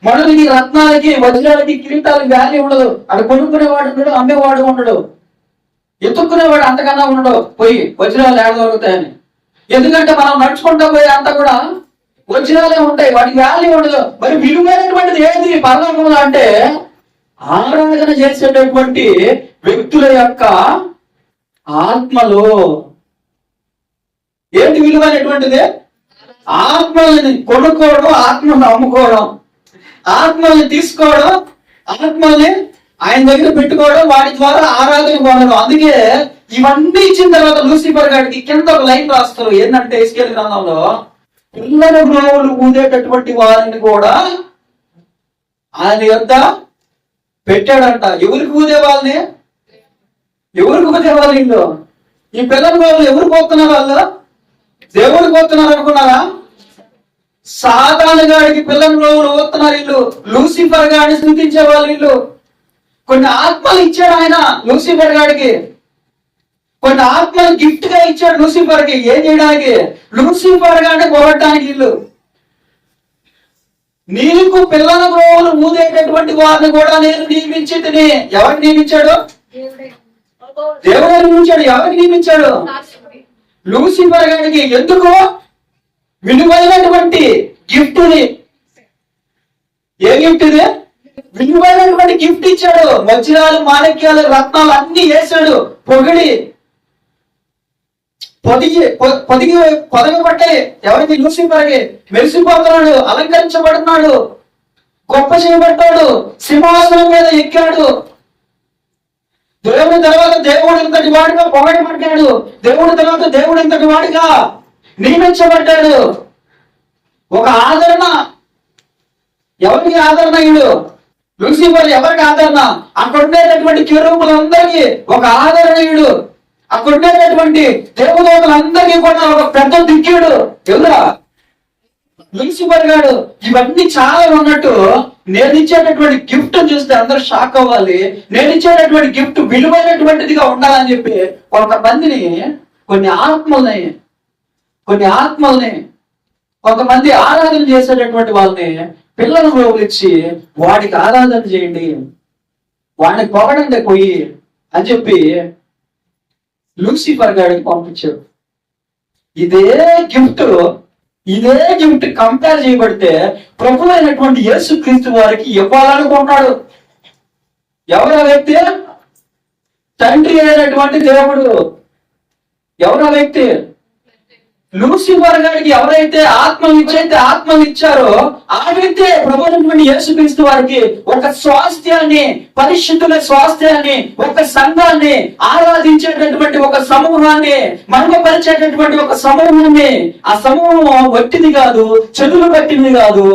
మనులకి, రత్నాలకి, వజ్రాలకి, కిరీటాలకి వాల్యూ ఉండదు. అక్కడ కొనుక్కునేవాడు ఉండడు, అమ్మేవాడు ఉండడు, ఎత్తుక్కునేవాడు అంతకన్నా ఉండడు. పోయి వజ్రాలు ఏడ దొరుకుతాయని. ఎందుకంటే మనం నడుచుకుంటా పోయే అంతా కూడా వజ్రాలే ఉంటాయి, వాటికి వాల్యూ ఉండదు. మరి విలువైనటువంటిది ఏది పరలోకంలో అంటే ఆరాధన చేసేటటువంటి వ్యక్తుల యొక్క ఆత్మలో. ఏంటి విలువైనటువంటిది? ఆత్మల్ని కొనుక్కోవడం, ఆత్మను అమ్ముకోవడం, ఆత్మల్ని తీసుకోవడం, ఆత్మల్ని ఆయన దగ్గర పెట్టుకోవడం, వాటి ద్వారా ఆరాధన పొందడం. అందుకే ఇవన్నీ ఇచ్చిన తర్వాత లూసిఫర్ గాడికి కింద ఒక లైన్ రాస్తారు. ఏంటంటే ఎస్కేల్ గ్రంథంలో పిల్లల గ్రోవులు ఊదేటటువంటి వారిని కూడా ఆయన యొద్ద పెట్టాడంట. ఎవరికి ఊదే వాళ్ళని? ఎవరికి ఊదే వాళ్ళు? వీళ్ళు ఈ పిల్లల గ్రోవులు ఎవరు పోతున్నారు? వాళ్ళు దేవుడికి పోతున్నారు అనుకున్నారా? సాతాను గాడికి పిల్లల గ్రోవులు పోతున్నారు వీళ్ళు. లూసిఫర్ గాడిని స్థుతించే వాళ్ళు వీళ్ళు. కొన్ని ఆత్మలు ఇచ్చాడు ఆయన లూసిఫర్ గాడికి. కొన్ని ఆత్మలు గిఫ్ట్ గా ఇచ్చాడు లూసిఫర్ కి. ఏం చేయడానికి? లూసిఫర్ గాడిని కొట్టడానికి. వీళ్ళు నీకు పిల్లల గ్రోవులు ఊదేటటువంటి వారిని కూడా నేను నియమించి తిని. ఎవరికి నియమించాడు? దేవుడు నియమించాడు. ఎవరికి నియమించాడు? లూసిఫర్ గాడికి. ఎందుకు? విలువైనటువంటి గిఫ్ట్. ఏ గిఫ్ట్ ఇది? విలువైనటువంటి గిఫ్ట్ ఇచ్చాడు. వజ్రాలు, మాణిక్యాలు, రత్నాలు అన్ని వేసాడు. పొగిడి పొదగబట్టే ఎవరికి? లూసిఫర్కి. మెరిసిపోతున్నాడు, అలంకరించబడుతున్నాడు, గొప్ప చేయబడ్డాడు, సింహాసనం మీద ఎక్కాడు. దేవుడి తర్వాత దేవుడు ఇంతటి వాడిగా పొగడబడ్డాడు. దేవుడి తర్వాత దేవుడు ఇంతటి వాడిగా నియమించబడ్డాడు. ఒక ఆదరణ. ఎవరికి ఆదరణ? ఇడు లూసిఫర్ ఎవరికి ఆదరణ? అక్కడ ఉండేటటువంటి కెరూబులందరికీ ఒక ఆదరణీయుడు. అక్కడ ఉండేటటువంటి దేవదూతలందరికీ కూడా ఒక పెద్ద దిక్కుడు. ఎవరా? లూసిఫర్ గాడు. ఇవన్నీ చాలా ఉన్నట్టు నేను ఇచ్చేటటువంటి గిఫ్ట్ చూస్తే అందరూ షాక్ అవ్వాలి. నేను ఇచ్చేటటువంటి గిఫ్ట్ విలువైనటువంటిదిగా ఉండాలని చెప్పి కొంతమందిని, కొన్ని ఆత్మల్ని కొంతమంది ఆరాధన చేసేటటువంటి వాళ్ళని పిల్లల గ్రోవులు ఇచ్చి వాడికి ఆరాధన చేయండి, వాడిని పొగడండి పోయి అని చెప్పి లూసిఫర్ గాడికి పంపించాడు. ఇదే గిఫ్ట్ కంపేర్ చేయబడితే ప్రభు అయినటువంటి యేసుక్రీస్తు వారికి ఇవ్వాలనుకుంటాడు. ఎవరా వ్యక్తి? తండ్రి అయినటువంటి దేవుడు. ఎవరా వ్యక్తి? లూసిఫర్ గారికి ఎవరైతే ఆత్మలు ఇచ్చారో ఆ వ్యక్తే ప్రభు అయినటువంటి యేసుక్రీస్తు వారికి ఒక స్వాస్థ్యాన్ని, పరిశుద్ధుల స్వాస్థ్యాన్ని, ఒక సంఘాన్ని, ఆరాధించేటటువంటి ఒక సమూహాన్ని, మహిమపరిచేటటువంటి ఒక సమూహాన్ని. ఆ సమూహం వట్టిది కాదు, చెదులు పట్టింది కాదు,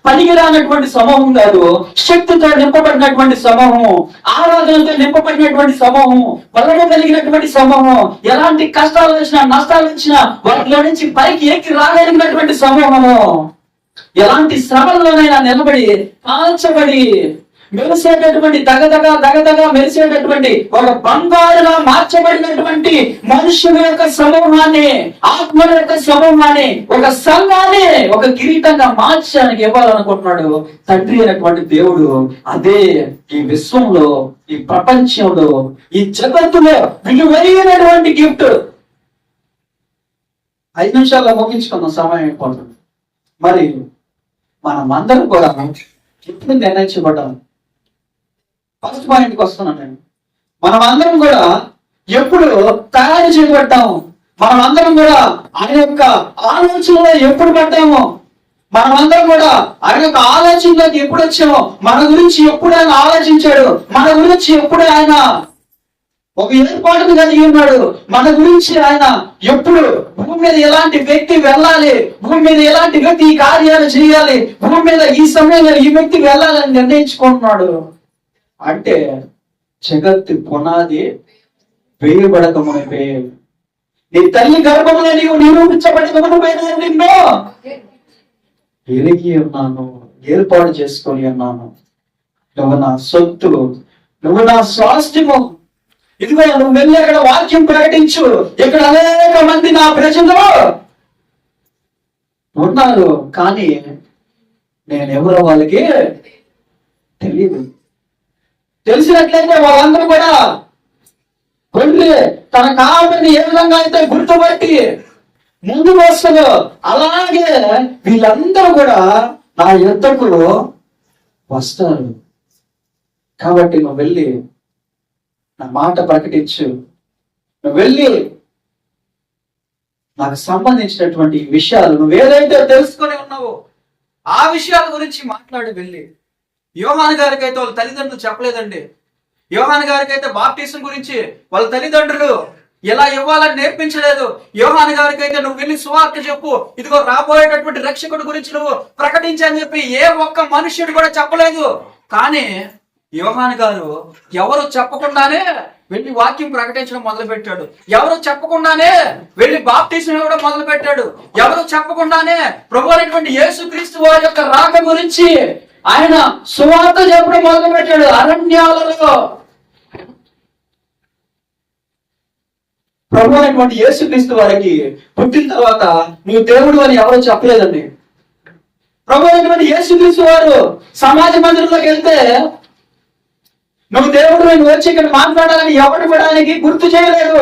పనికిరానటువంటి సమూహం కాదు, శక్తితో నింపబడినటువంటి సమూహము, ఆరాధనతో నింపబడినటువంటి సమూహము, బలము కలిగినటువంటి సమూహం, ఎలాంటి కష్టాలు వచ్చినా నష్టాలు వచ్చినా వాటిలో నుంచి పైకి ఎక్కి రాగలిగినటువంటి సమూహము, ఎలాంటి శ్రమల్లోనైనా నిలబడి కాల్చబడి మెరిసేటటువంటి దగదగా మెరిసేటటువంటి ఒక బంగారుగా మార్చబడినటువంటి మనుషుల యొక్క సమూహాన్ని, ఆత్మల యొక్క సమూహాన్ని, ఒక సంఘాన్ని ఒక కిరీటంగా మార్చడానికి ఇవ్వాలనుకుంటున్నాడు తండ్రి అయినటువంటి దేవుడు. అదే ఈ విశ్వంలో, ఈ ప్రపంచంలో, ఈ జగత్తులో విలువైనటువంటి గిఫ్ట్. 5 నిమిషాల్లో ముగించుకున్నాం, సమయం అయిపోతుంది. మరి మనమందరం కూడా ఎప్పుడు నిర్ణయించబడ్డాం? ఫస్ట్ పాయింట్కి వస్తున్నాను నేను. మనం అందరం కూడా ఎప్పుడు తయారు చేయబడ్డాము? మనం అందరం కూడా ఆయన యొక్క ఆలోచనలో ఎప్పుడు పడ్డాము? మనం అందరం కూడా ఆయన యొక్క ఆలోచనలోకి ఎప్పుడు వచ్చామో? మన గురించి ఎప్పుడు ఆయన ఆలోచించాడు? మన గురించి ఎప్పుడు ఆయన ఒక ఏర్పాటును కలిగి ఉన్నాడు? మన గురించి ఆయన ఎప్పుడు భూమి మీద ఎలాంటి వ్యక్తి వెళ్ళాలి, భూమి మీద ఎలాంటి వ్యక్తి ఈ కార్యాలు చేయాలి, భూమి మీద ఈ సమయంలో ఈ వ్యక్తి వెళ్ళాలని నిర్ణయించుకుంటున్నాడు అంటే జగత్తు పునాది వేయబడక మునిపే, నీ తల్లి గర్భంలో నీవు నిరూపించబడిన నిన్ను ఎరిగి ఉన్నాను, ఏర్పాటు చేసుకొని ఉన్నాను. నువ్వు నా సొత్తు, నువ్వు నా స్వాస్థ్యము. ఇదిగో నువ్వు వెళ్ళి అక్కడ వాక్యం ప్రకటించు. ఇక్కడ అనేక మంది నా ప్రజలు ఉన్నారు, కానీ నేనెవరో వాళ్ళకి తెలియదు. తెలిసినట్లయితే వాళ్ళందరూ కూడా వెళ్ళి తన కావని ఏ విధంగా అయితే గుర్తుపట్టి ముందుకు వస్తారు, అలాగే వీళ్ళందరూ కూడా నా యుద్ధకు వస్తారు. కాబట్టి నువ్వు వెళ్ళి నా మాట ప్రకటించు. నువ్వు వెళ్ళి నాకు సంబంధించినటువంటి విషయాలు నువ్వేదైతే తెలుసుకొని ఉన్నావో ఆ విషయాల గురించి మాట్లాడి వెళ్ళి. యోహాను గారికి అయితే వాళ్ళ తల్లిదండ్రులు చెప్పలేదండి. యోహాను గారికి అయితే బాప్టిజం గురించి వాళ్ళ తల్లిదండ్రులు ఎలా ఇవ్వాలని నేర్పించలేదు. యోహాను గారికి అయితే నువ్వు వెళ్ళి సువార్త చెప్పు, ఇదిగో రాబోయేటటువంటి రక్షకుడి గురించి నువ్వు ప్రకటించని చెప్పి ఏ ఒక్క మనుష్యుడు కూడా చెప్పలేదు. కానీ యోహాను గారు ఎవరు చెప్పకుండానే వెళ్ళి వాక్యం ప్రకటించడం మొదలు పెట్టాడు. ఎవరు చెప్పకుండానే వెళ్ళి బాప్టిజం ఇవ్వడం మొదలు పెట్టాడు. ఎవరు చెప్పకుండానే ప్రభు అయినటువంటి యేసుక్రీస్తు వారి యొక్క రాక గురించి ఆయన సువార్త చెప్పడం మొదలు పెట్టాడు అరణ్యాలలో. ప్రభు అయినటువంటి యేసుక్రీస్తు వారికి పుట్టిన తర్వాత నువ్వు దేవుడు అని ఎవరో చెప్పలేదండి. ప్రభు అయినటువంటి యేసుక్రీస్తు వారు సమాజ మందిరంలోకి వెళ్తే నువ్వు దేవుడు నువ్వు వచ్చి ఇక్కడ మాట్లాడాలని ఎవరు కూడా ఆయనకి గుర్తు చేయలేదు.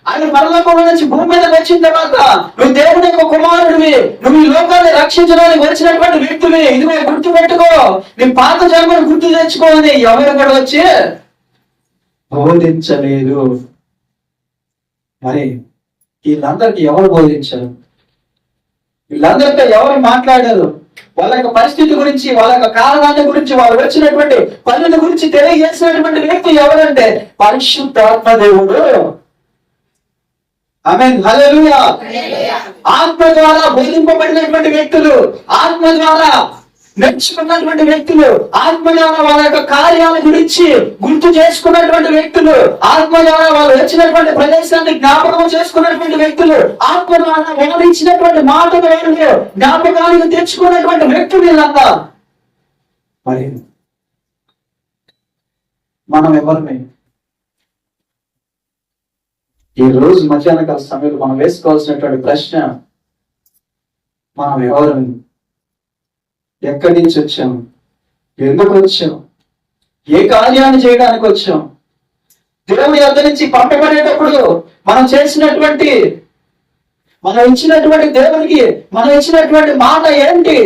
ఆయన పరలోకంలో నుంచి భూమి మీద వచ్చిన తర్వాత నువ్వు దేవుడి యొక్క కుమారుడివి, నువ్వు ఈ లోకాన్ని రక్షించడానికి వచ్చినటువంటి వ్యక్తివి, ఇది నువ్వు గుర్తు పెట్టుకో, నీ పాత జన్మను గుర్తు తెచ్చుకో అని ఎవరు కూడా వచ్చి బోధించలేదు. మరి వీళ్ళందరికీ ఎవరు బోధించారు? వీళ్ళందరితో ఎవరు మాట్లాడారు? వాళ్ళ యొక్క పరిస్థితి గురించి, వాళ్ళ యొక్క కారణాల గురించి, వాళ్ళు వచ్చినటువంటి పనుల గురించి తెలియజేసినటువంటి వ్యక్తి ఎవరంటే పరిశుద్ధాత్మ దేవుడు. ఆమేన్, హల్లెలూయా. ఆత్మ ద్వారా బోధింపబడినటువంటి వ్యక్తులు, ఆత్మ ద్వారా నేర్చుకున్నటువంటి వ్యక్తులు, ఆత్మ ద్వారా వాళ్ళ యొక్క కార్యాల గురించి గుర్తు చేసుకున్నటువంటి వ్యక్తులు, ఆత్మ ద్వారా వాళ్ళు వచ్చినటువంటి ప్రదేశాన్ని జ్ఞాపకం చేసుకున్నటువంటి వ్యక్తులు, ఆత్మ ద్వారా వాళ్ళు ఇచ్చినటువంటి మాటలు జ్ఞాపకానికి తెచ్చుకున్నటువంటి వ్యక్తులు వీళ్ళంతా. మరి మనం ఎవరిని ఈ రోజు మధ్యాహ్న కాల సమయంలో మనం వేసుకోవాల్సినటువంటి ప్రశ్న, మనం ఎవరిని, ఎక్కడి నుంచి వచ్చాం, ఎందుకు వచ్చాం, ఏ కార్యాన్ని చేయడానికి వచ్చాం, దేవుడి వద్ద నుంచి పంపబడేటప్పుడు మనం చేసినటువంటి, మనం ఇచ్చినటువంటి దేవునికి మనం ఇచ్చినటువంటి మాట ఏంటి,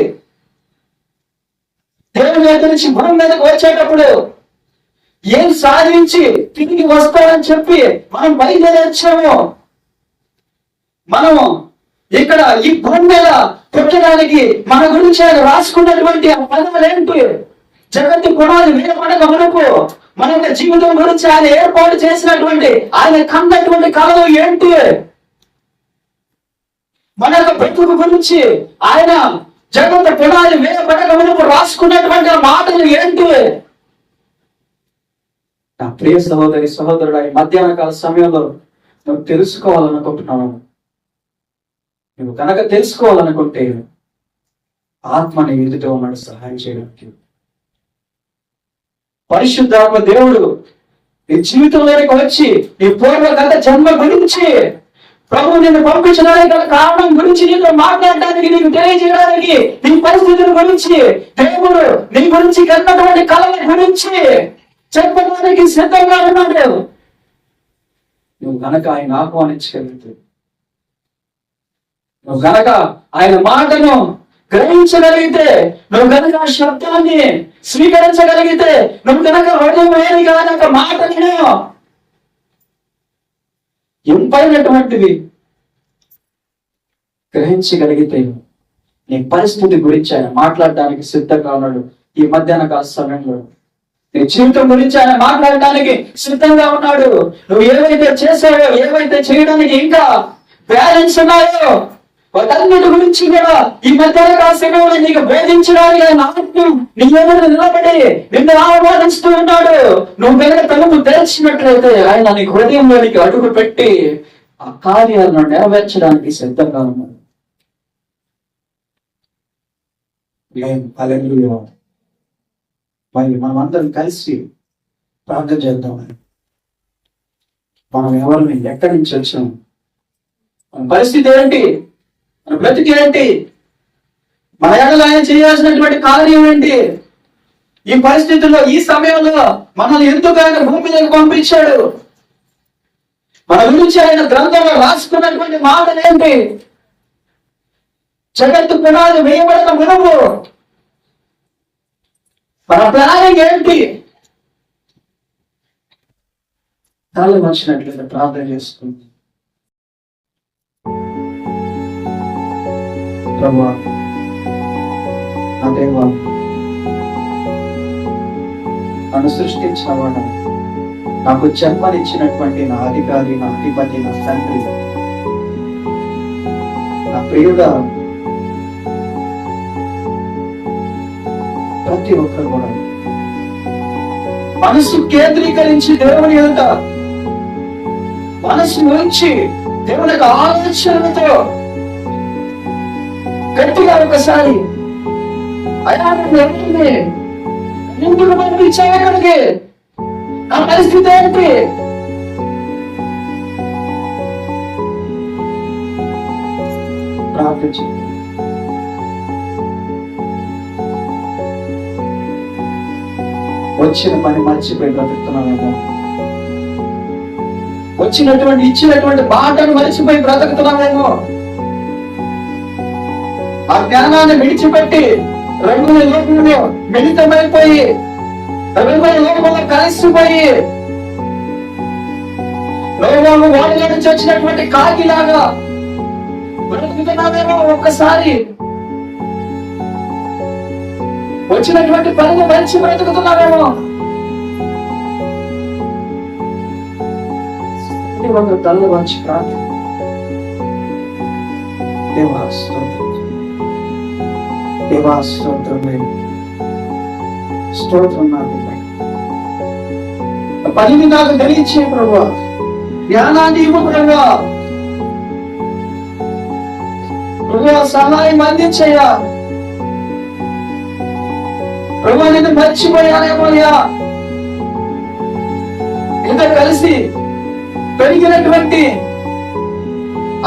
దేవుడి వద్ద నుంచి భూమి మీదకి వచ్చేటప్పుడు ఏం సాధించి తిరిగి వస్తామని చెప్పి మనం బయలుదేరి వచ్చాము. మనము ఇక్కడ ఈ భూమి మీద పెట్టడానికి మన గురించి ఆయన రాసుకున్నటువంటి ఆ పదవులు ఏంటి? జగత్తు పునాది వేయబడక మునుపు మన యొక్క జీవితం గురించి ఆయన ఏర్పాటు చేసినటువంటి, ఆయన కన్నటువంటి కళలు ఏంటి? మన యొక్క బ్రతుకు గురించి ఆయన జగత్తు పునాది వేయబడక మునుపు రాసుకున్నటువంటి ఆ మాటలు ఏంటి? నా ప్రియ సహోదరి సహోదరుడు, ఈ మధ్యాహ్న కాల సమయంలో నువ్వు తెలుసుకోవాలనుకుంటున్నావు. నువ్వు కనుక తెలుసుకోవాలనుకుంటే ఆత్మ నీ ఎదుట ఉన్నాడు సహాయం చేయడానికి. పరిశుద్ధాత్మ దేవుడు నీ జీవితంలోకి వచ్చి నీ పూర్వ గత జన్మ గురించి, ప్రభు నిన్ను పంపించడానికి గల కారణం గురించి నీతో మాట్లాడడానికి, నీకు తెలియజేయడానికి, నీ పరిస్థితుల గురించి, దేవుడు నీ గురించి కన్నటువంటి కళల గురించి చెప్పడానికి సిద్ధంగా ఉన్నాడు. నువ్వు గనక ఆయన ఆహ్వానించగలిగితే, నువ్వు గనక ఆయన మాటను గ్రహించగలిగితే, నువ్వు గనక ఆ శబ్దాన్ని స్వీకరించగలిగితే, నువ్వు గనక హృదయమేనిగా మాటను ఎంపైనటువంటివి గ్రహించగలిగితే నీ పరిస్థితి గురించి ఆయన మాట్లాడడానికి సిద్ధంగా ఉన్నాడు. ఈ మధ్యాహ్న కాల సమయంలో నీ జీవితం గురించి ఆయన మాట్లాడడానికి సిద్ధంగా ఉన్నాడు. నువ్వు ఏవైతే చేసావో, ఏవైతే చేయడానికి ఇంకా బ్యాలెన్స్ ఉన్నాయో వాటన్నిటి గురించి కూడా ఈ మధ్యాహ్న కాల సమయంలో నీకు బోధించడానికి ఆయన ఆత్మ నీ ఎదుట నిలబడి నిన్ను ఆహ్వానిస్తూ ఉన్నాడు. నువ్వు కనుక తలుపు తెరిచినట్లయితే ఆయన నీ హృదయంలోనికి అడుగు పెట్టి ఆ కార్యాలను నెరవేర్చడానికి సిద్ధంగా ఉన్నాడు. మరి మనం అందరం కలిసి ప్రార్థన చేద్దామని. మనం ఎవరిని ఎక్కడి నుంచి వచ్చాం, మన పరిస్థితి ఏంటి, మన బ్రతికి ఏంటి, మన ఎడల ఆయన చేయాల్సినటువంటి కార్యం ఏంటి, ఈ పరిస్థితుల్లో ఈ సమయంలో మనల్ని ఎందుకు ఆయన భూమి మీదకి పంపించాడు, మన గురించి ఆయన గ్రంథంలో రాసుకున్నటువంటి మాటలు ఏంటి, జగత్తు పునాది వేయబడక మునుపు మన ప్లానింగ్ ఏంటి, కాళ్ళు వచ్చినట్లయితే ప్రార్థన చేసుకుంది. ప్రభువా, నా దేవా, నన్ను సృష్టించినవాడు, నాకు జన్మనిచ్చినటువంటి నా అధికారి, నా అధిపతి, నా తండ్రి, నా ప్రియుడా, ప్రతి ఒక్కరు కూడా మనసు కేంద్రీకరించి దేవుని ఎదుట మనసు నుంచి దేవుని యొక్క ఆలోచనలతో గట్టిగా ఒకసారి అయ్యా ఎందుకు పంపించగలిగి నా పరిస్థితి ఏంటి, ప్రార్థించి వచ్చిన పని మర్చిపోయి బ్రతుకుతున్నామేమో, ఇచ్చినటువంటి మాటను మర్చిపోయి బ్రతుకుతున్నామేమో, ఆ జ్ఞానాన్ని విడిచిపెట్టి రంగుల లోకంలో మిళితమైపోయి రంగుల లోకంలో కలిసిపోయి లోకంలో వాడిలో నుంచి వచ్చినటువంటి కాకిలాగా బ్రతుకుతున్నామేమో, ఒక్కసారి వచ్చినటువంటి పనులు మంచి బ్రతుకుతున్నామేమో. తల్లి మంచి ప్రార్థన. దేవా స్తోత్రం, దేవా స్తోత్రమే, స్తోత్రం. నా పనిని నాకు తెలియచే ప్రభువా, జ్ఞానాన్ని ఇవ్వు ప్రభువా, ప్రభువా సహాయం అందించయ్యా. ప్రభువా నేను మర్చిపోయానేమోయ్యా, ఇంత కలిసి పెరిగినటువంటి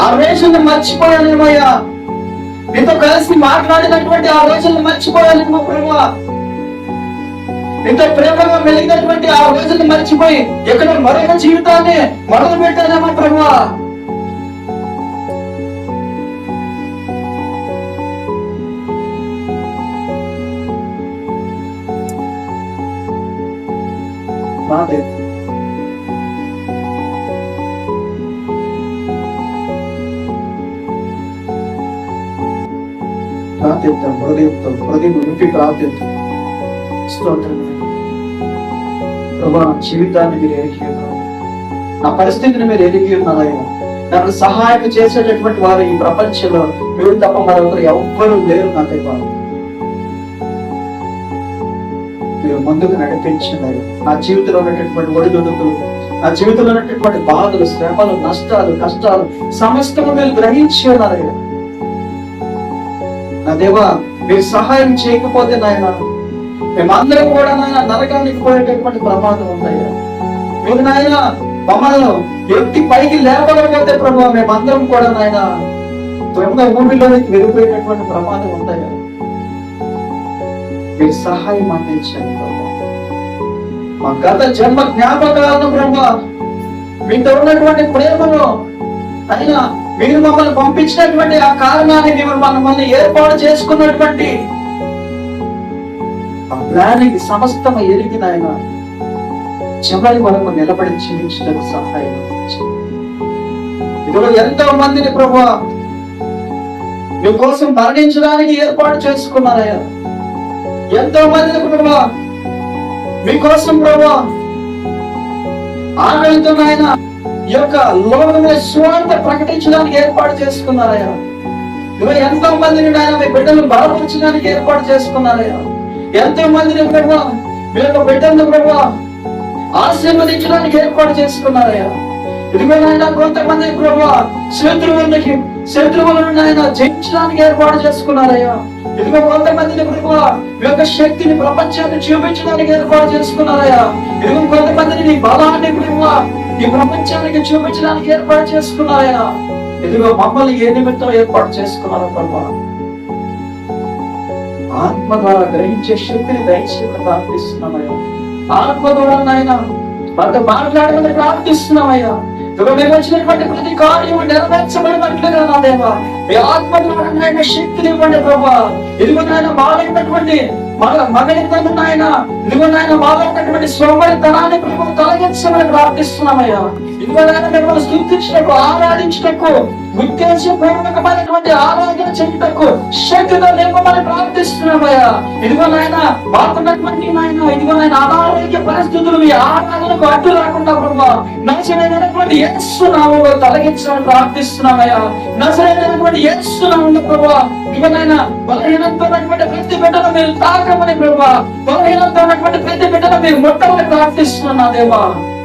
ఆ రోజులను మర్చిపోయానేమోయ్యా, నీతో కలిసి మాట్లాడినటువంటి ఆ రోజులను మర్చిపోయానేమో ప్రభువా, నీతో ప్రేమగా మెలిగినటువంటి ఆ రోజులను మర్చిపోయి ఎక్కడ మరొక జీవితాన్ని మొదలు పెట్టానేమో ప్రభువా. ప్రార్థిద్దాం, హృదయం విప్పి ప్రార్థిద్దాం. స్తోత్రం ప్రభా, జీవితాన్ని మీరు ఎరిగి ఉన్నారు, నా పరిస్థితిని మీరు ఎరిగి ఉన్నారయ్యా. నన్ను సహాయం చేసేటటువంటి వారు ఈ ప్రపంచంలో మీరు తప్ప మరొకరు ఎవ్వరూ లేరు నా దేవా. మీరు ముందుకు నడిపించినారు. నా జీవితంలో ఉన్నటువంటి ఒడిదుడుకులు, నా జీవితంలో ఉన్నటువంటి బాధలు, శ్రమలు, నష్టాలు, కష్టాలు సమస్తము మీరు గ్రహించి ఉన్నారయ్యా. నా దేవా, మీరు సహాయం చేయకపోతే నాయన మేమందరం కూడా నాయన నరకానికి పోయేటటువంటి ప్రమాదం ఉందయ్యా. మీరు నాయన మమ్మల్ని ఎత్తి పైకి లేపకపోతే ప్రభు మేమందరం కూడా నాయన త్వరగా ఊపిలోనికి వెళ్ళిపోయేటటువంటి ప్రమాదం ఉందయ్యా. మీరు సహాయం అందించండి ప్రభు. మా గత జన్మ జ్ఞాపకాలను ప్రభు, మీతో ఉన్నటువంటి ప్రేమలో అయినా మీరు మమ్మల్ని పంపించినటువంటి ఆ కారణాన్ని, మీరు మమ్మల్ని ఏర్పాటు చేసుకున్నటువంటి ఆ ప్లానింగ్ సమస్తం ఎరిగిన ఆయన చివరి వరకు నిలబడి జీవించడానికి సహాయం అందించండి. ఇదిగో ఎంతో మందిని ప్రభు మీకోసం మరణించడానికి ఏర్పాటు చేసుకున్నారయ్యా. ఎంతో మందిని ప్రభు మీకోసం ప్రభు ఆకలితో ఆయన ఈ యొక్క లోకంలో స్వార్థ ప్రకటించడానికి ఏర్పాటు చేసుకున్నారయ్యా. ఇదిగో ఎంతో మందిని ఆయన మీ బిడ్డలు బలపరచడానికి ఏర్పాటు చేసుకున్నారయ్యా. ఎంతో మందిని ప్రభు మీ యొక్క బిడ్డలను ప్రభు ఆశీర్వదించడానికి ఏర్పాటు చేసుకున్నారయ్యా. ఇదిగో నాయన కొంతమంది ప్రభు శత్రువులను ఆయన జయించడానికి ఏర్పాటు చేసుకున్నారయ్యా. ఇదిగో కొంతమందిని ప్రభు మీ యొక్క శక్తిని ప్రపంచాన్ని చూపించడానికి ఏర్పాటు చేసుకున్నారయ్యా. ఇదిగో కొంతమందిని నీ బలాన్ని ప్రభు ఈ ప్రపంచానికి చూపించడానికి ఏర్పాటు చేసుకున్నారయ్యా. ఇదిగో మమ్మల్ని ఏ నిమిత్తం ఏర్పాటు చేసుకున్నారో ప్రభు ఆత్మ ద్వారా గ్రహించే శక్తిని దయచేసి ప్రార్థిస్తున్నామయ్యా. ఆత్మ ద్వారా నాయన మనతో మాట్లాడమని ప్రార్థిస్తున్నామయ్యా. మేము వచ్చినటువంటి ప్రతి కార్యము నెరవేర్చబడినట్లుగా నా దేవా మీ ఆత్మ ద్వారా నాయన శక్తిని ఇవ్వండి ప్రభా. ఇదిగో నాయన మాలో ఉన్నటువంటి మగనితనం నాయన, ఇదిగో నాయన మాలో ఉన్నటువంటి సోమరితనాన్ని ప్రభు తొలగించమని ప్రార్థిస్తున్నామయ్యా. ఇదిగో నాయన మిమ్మల్ని స్తుతించటకు, ఆరాధించటకు, ఉద్దేశపూర్వకమైనటువంటి ఆరాధన చేయుటకు శక్తితో నింపమని ప్రార్థిస్తున్నామయ్యా. ఇదిగో నాయన మాకున్నటువంటి నాయన ఇదిగో నాయన అనారోగ్య పరిస్థితులు మీ ఆరాధనకు అడ్డు రాకుండా ప్రభా నజరేయుడైనటువంటి యేసు నామములో తొలగించమని ప్రార్థిస్తున్నామయ్యా. నజరేయుడైనటువంటి యేసు నామములో ప్రభా ఇదిగో నాయన బలహీనంతో ఉన్నటువంటి ప్రతి బిడ్డను మీరు తాకమని ప్రభా, బలహీనంతో ఉన్నటువంటి ప్రతి బిడ్డను మీరు ముట్టమని ప్రార్థిస్తున్నా దేవా.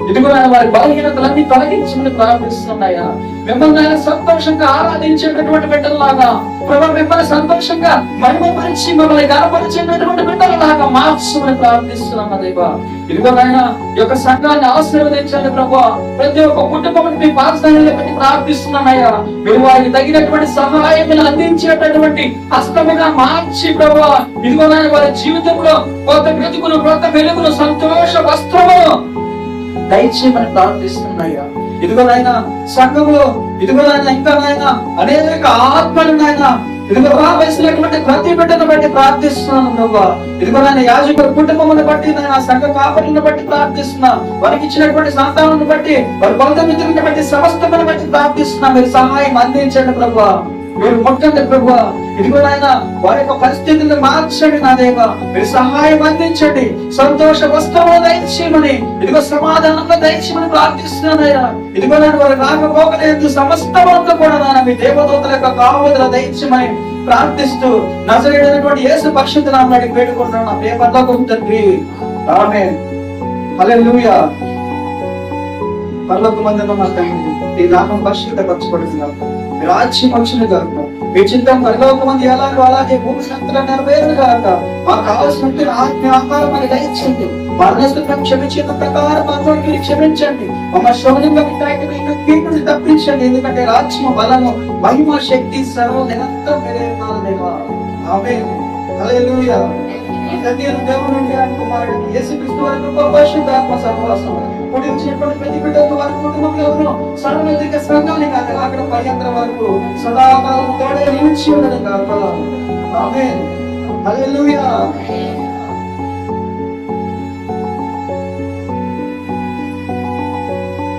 ఇదిగో వారి బలహీనతలన్నీ తొలగించమని ప్రార్థిస్తున్నాయా. మిమ్మల్ని ఆయన సంతోషంగా ఆరాధించేటటువంటి బిడ్డలాగా ప్రభు మిమ్మల్ని సంతోషంగా మహిమపరిచి మిమ్మల్ని గణపరిచేటటువంటి బిడ్డలాగా మార్చమని ప్రార్థిస్తున్నామా దేవా. ఇదిగో నాయన ఈ యొక్క సంఘాన్ని ఆశీర్వదించండి ప్రభు. ప్రతి ఒక్క కుటుంబాన్ని మీ పాదస్థానంలో పెట్టి ప్రార్థిస్తున్నామయ్యా. మీరు వారికి తగినటువంటి సహాయం అందించేటటువంటి హస్తముగా మార్చి ప్రభు ఇదిగో నాయన వారి జీవితంలో కొత్త బ్రతుకును, కొత్త వెలుగును, సంతోష వస్త్రము దయచేయమని ప్రార్థిస్తున్నాయ్యా. ఇదిగో నాయన సంఘంలో ఇదిగో నాయన ఇంకా నాయన అనేక ఆత్మలు నాయన ఇదిగో రావేసినటువంటి ప్రతి బిడ్డను బట్టి ప్రార్థిస్తున్నాను ప్రభా. ఇదిగో నాయన యాజకుల కుటుంబమును బట్టి నాయన సంఘ కాపరులను బట్టి ప్రార్థిస్తున్నా. వారికి ఇచ్చినటువంటి సంతానాన్ని బట్టి, వారి బంధు మిత్రులను బట్టి, సమస్తమును బట్టి ప్రార్థిస్తున్నా. మీరు సహాయం అందించండి ప్రభా. మీరు ముట్టండి ప్రభా. ఇదిగో నాయన వారి యొక్క పరిస్థితులను మార్చండి నా దేవా. మీరు సహాయం అందించండి. సంతోష వస్త్రములు దయచేయమని, ఇదిగో సమాధానంలో దయచేయమని ప్రార్థిస్తున్నానయ్యా. ఇదిగో నాయన వారు రాకపోకలేదు సమస్తమంతా కూడా నాయన మీ దేవదూతల యొక్క కావదల దయచేయమని ప్రార్థిస్తూ నజరేయుడైనటువంటి యేసు పరిశుద్ధ నామములో అడిగి వేడుకుంటున్నాను నా ప్రియ పరలోకపు తండ్రి. ఆమేన్. హల్లెలూయా. పరలోకమందున్న మా తండ్రి, నీ నామం పరిశుద్ధపరచబడును గాక. మీ రాజ్యం వచ్చును గాక. మీ చిత్తం పరలోకమందు ఎలాగో అలాగే భూమి సంతలో నెరవేరును గాక. మాకు కావాల్సినటువంటి ఆత్మ ఆహారం దయచేయండి. మరణస్థితం క్షమించిన ప్రకారం మీరు క్షమించండి. మమ్మ శోధనలోకి తప్పించండి. ఎందుకంటే రాజ్యం, బలము, మహిమ, శక్తి సర్వం నిరంతరం మీరే ఉన్నారు దేవా. ఆమేన్. హల్లెలూయా. దేవుడు నుండి ఆయన కుమారుడు యేసుక్రీస్తు వారి పరిశుద్ధాత్మ సహవాసం కూడి వచ్చినటువంటి ప్రతి బిడ్డకు వారి కుటుంబంలో సార్వత్రిక సంఘాన్ని కాక అక్కడ పర్యంతరం వరకు సదాకాలం తోడే నిలిచి ఉండడం కాక. ఆమేన్. హల్లెలూయా.